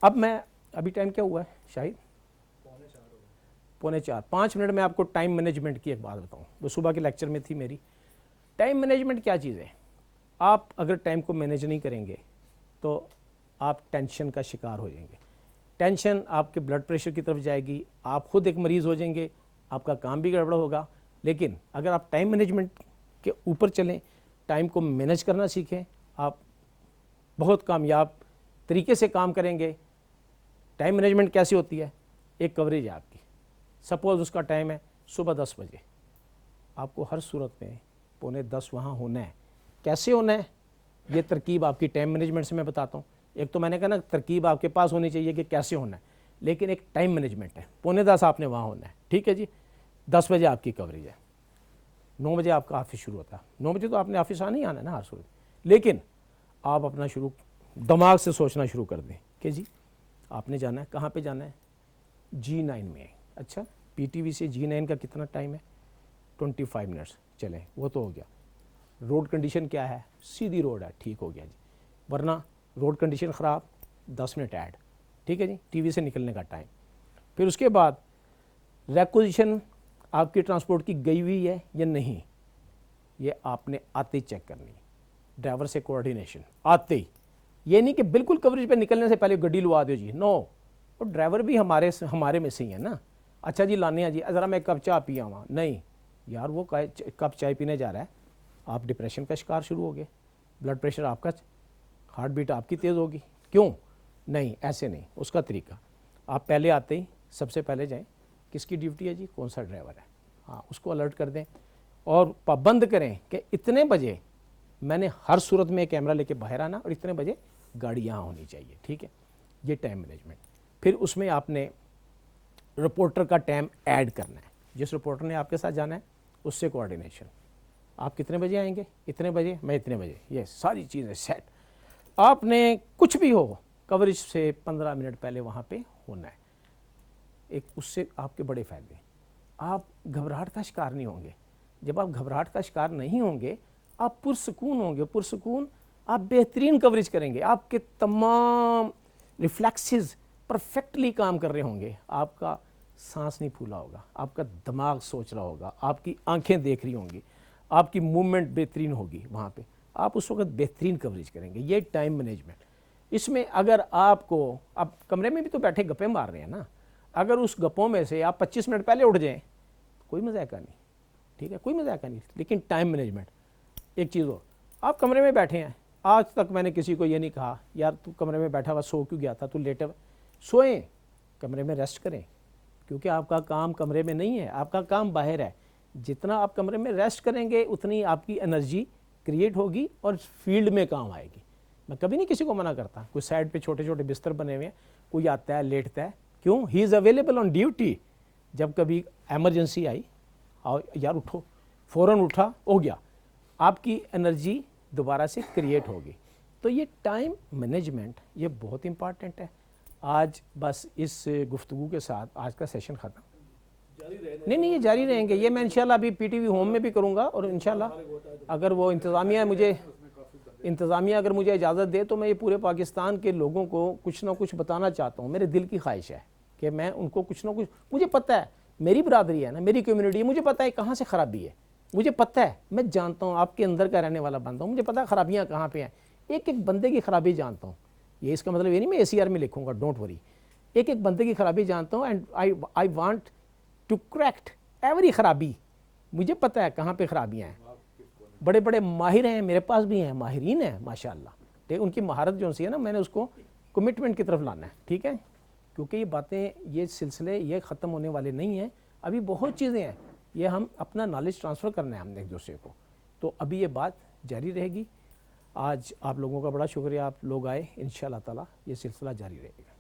[SPEAKER 1] اب میں ابھی ٹائم کیا ہوا ہے شاہد؟ 3:45، 5 منٹ میں آپ کو ٹائم مینجمنٹ کی ایک بات بتاؤں، وہ صبح کے لیکچر میں تھی میری۔ ٹائم مینجمنٹ کیا چیز ہے؟ آپ اگر ٹائم کو مینیج نہیں کریں گے تو آپ ٹینشن کا شکار ہو جائیں گے، ٹینشن آپ کے بلڈ پریشر کی طرف جائے گی، آپ خود ایک مریض ہو جائیں گے، آپ کا کام بھی گڑبڑ ہوگا۔ لیکن اگر آپ ٹائم مینجمنٹ کے اوپر چلیں، ٹائم کو مینیج کرنا سیکھیں، آپ بہت کامیاب طریقے سے کام کریں گے۔ ٹائم مینجمنٹ کیسی ہوتی ہے؟ ایک کوریج ہے آپ کی، سپوز اس کا ٹائم ہے صبح 10 بجے، آپ کو ہر صورت میں 9:45 وہاں ہونا ہے. کیسے ہونا ہے یہ ترکیب آپ کی ٹائم مینجمنٹ سے میں بتاتا ہوں. ایک تو میں نے کہا نا ترکیب آپ کے پاس ہونی چاہیے کہ کیسے ہونا ہے, لیکن ایک ٹائم مینجمنٹ ہے. 9:45 آپ نے وہاں ہونا ہے, ٹھیک ہے جی. 10 بجے آپ کی کوریج ہے, 9 بجے آپ کا آفس شروع ہوتا ہے. 9 بجے تو آپ نے آفس آنا ہی آنا ہے نا ہر صورت, لیکن آپ اپنا دماغ سے سوچنا شروع کر دیں کہ جی آپ نے جانا ہے, کہاں پہ جانا ہے, G9 میں. اچھا پی ٹی وی سے G9 کا کتنا ٹائم ہے, 25 منٹس. چلیں وہ تو ہو گیا. روڈ کنڈیشن کیا ہے, سیدھی روڈ ہے, ٹھیک ہو گیا جی. ورنہ روڈ کنڈیشن خراب, 10 منٹ ایڈ, ٹھیک ہے جی, ٹی وی سے نکلنے کا ٹائم. پھر اس کے بعد ریکوزیشن آپ کی ٹرانسپورٹ کی گئی ہوئی ہے یا نہیں, یہ آپ نے آتے ہی چیک کرنی ہے. ڈرائیور سے کوآرڈینیشن آتے ہی, یہ نہیں کہ بالکل کوریج پہ نکلنے سے پہلے گڈی لوا دو جی, نو. اور ڈرائیور بھی ہمارے میں سے ہی ہے نا. اچھا جی لانے ہیں جی, ذرا میں کپ چائے پیا ہوا, نہیں یار وہ کپ چائے پینے جا رہا ہے, آپ ڈپریشن کا شکار شروع ہو گئے. بلڈ پریشر آپ کا, ہارٹ بیٹ آپ کی تیز ہوگی. کیوں نہیں, ایسے نہیں. اس کا طریقہ آپ پہلے آتے ہی سب سے پہلے جائیں, کس کی ڈیوٹی ہے جی, کون سا ڈرائیور ہے, ہاں اس کو الرٹ کر دیں اور پابند کریں کہ اتنے بجے میں نے ہر صورت میں کیمرہ لے کے باہر آنا اور اتنے بجے گاڑی یہاں ہونی چاہیے, ٹھیک ہے. یہ ٹائم مینجمنٹ. پھر اس میں آپ نے رپورٹر کا ٹائم ایڈ کرنا ہے. جس رپورٹر نے آپ کے ساتھ جانا ہے اس سے کوآرڈینیشن, آپ کتنے بجے آئیں گے, اتنے بجے, میں اتنے بجے, یہ ساری چیزیں سیٹ. آپ نے کچھ بھی ہو کوریج سے 15 منٹ پہلے وہاں پہ ہونا ہے. ایک اس سے آپ کے بڑے فائدے, آپ گھبراہٹ کا شکار نہیں ہوں گے. جب آپ گھبراہٹ کا شکار نہیں ہوں گے آپ پرسکون ہوں گے. پرسکون آپ بہترین کوریج کریں گے, آپ کے تمام ریفلیکسز پرفیکٹلی کام کر رہے ہوں گے. آپ کا سانس نہیں پھولا ہوگا, آپ کا دماغ سوچ رہا ہوگا, آپ کی آنکھیں دیکھ رہی ہوں گی, آپ کی موومنٹ بہترین ہوگی. وہاں پہ آپ اس وقت بہترین کوریج کریں گے. یہ ٹائم مینجمنٹ. اس میں اگر آپ کو, اب کمرے میں بھی تو بیٹھے گپیں مار رہے ہیں نا, اگر اس گپوں میں سے آپ 25 منٹ پہلے اٹھ جائیں کوئی مذاق نہیں, ٹھیک ہے, کوئی مذاق نہیں. لیکن ٹائم مینجمنٹ. ایک چیز ہو, آپ کمرے میں بیٹھے ہیں, آج تک میں نے کسی کو یہ نہیں کہا یار تو کمرے میں بیٹھا ہوا سو کیوں گیا تھا, تو لیٹے سوئیں, کمرے میں ریسٹ کریں, کیونکہ آپ کا کام کمرے میں نہیں ہے, آپ کا کام باہر ہے. جتنا آپ کمرے میں ریسٹ کریں گے اتنی آپ کی انرجی کریٹ ہوگی اور فیلڈ میں کام آئے گی. میں کبھی نہیں کسی کو منع کرتا, کوئی سائڈ پہ چھوٹے چھوٹے بستر بنے ہوئے ہیں, کوئی آتا ہے لیٹتا ہے, کیوں, ہی از اویلیبل آن ڈیوٹی. جب کبھی ایمرجنسی آئی, آؤ یار اٹھو, فوراً اٹھا, ہو گیا, آپ کی انرجی دوبارہ سے کریٹ ہوگی. تو یہ ٹائم مینجمنٹ یہ بہت امپارٹنٹ ہے. آج بس اس گفتگو کے ساتھ آج کا سیشن ختم. نہیں یہ جاری رہیں گے, یہ میں انشاءاللہ ابھی پی ٹی وی ہوم میں بھی کروں گا, اور انشاءاللہ اگر وہ انتظامیہ اگر مجھے اجازت دے تو میں یہ پورے پاکستان کے لوگوں کو کچھ نہ کچھ بتانا چاہتا ہوں. میرے دل کی خواہش ہے کہ میں ان کو کچھ نہ کچھ, مجھے پتہ ہے میری برادری ہے نا, میری کمیونٹی ہے, مجھے پتہ ہے کہاں سے خرابی ہے, مجھے پتہ ہے, میں جانتا ہوں, آپ کے اندر کا رہنے والا بندہ ہوں, مجھے پتہ ہے خرابیاں کہاں پہ ہیں. ایک ایک بندے کی خرابی جانتا ہوں. یہ اس کا مطلب یہ نہیں میں اے سی آر میں لکھوں گا, ڈونٹ وری. ایک ایک بندے کی خرابی جانتا ہوں, and I want to correct every خرابی. مجھے پتہ ہے کہاں پہ خرابیاں ہیں. بڑے بڑے ماہر ہیں میرے پاس بھی ہیں, ماہرین ہیں ماشاءاللہ, ان کی مہارت جو سی ہے نا, میں نے اس کو کمٹمنٹ کی طرف لانا ہے, ٹھیک ہے. کیونکہ یہ باتیں, یہ سلسلے یہ ختم ہونے والے نہیں ہیں, ابھی بہت چیزیں ہیں, یہ ہم اپنا نالج ٹرانسفر کرنا ہے ہم نے ایک دوسرے کو. تو ابھی یہ بات جاری رہے گی. آج آپ لوگوں کا بڑا شکریہ, آپ لوگ آئے, انشاءاللہ تعالی یہ سلسلہ جاری رہے گا.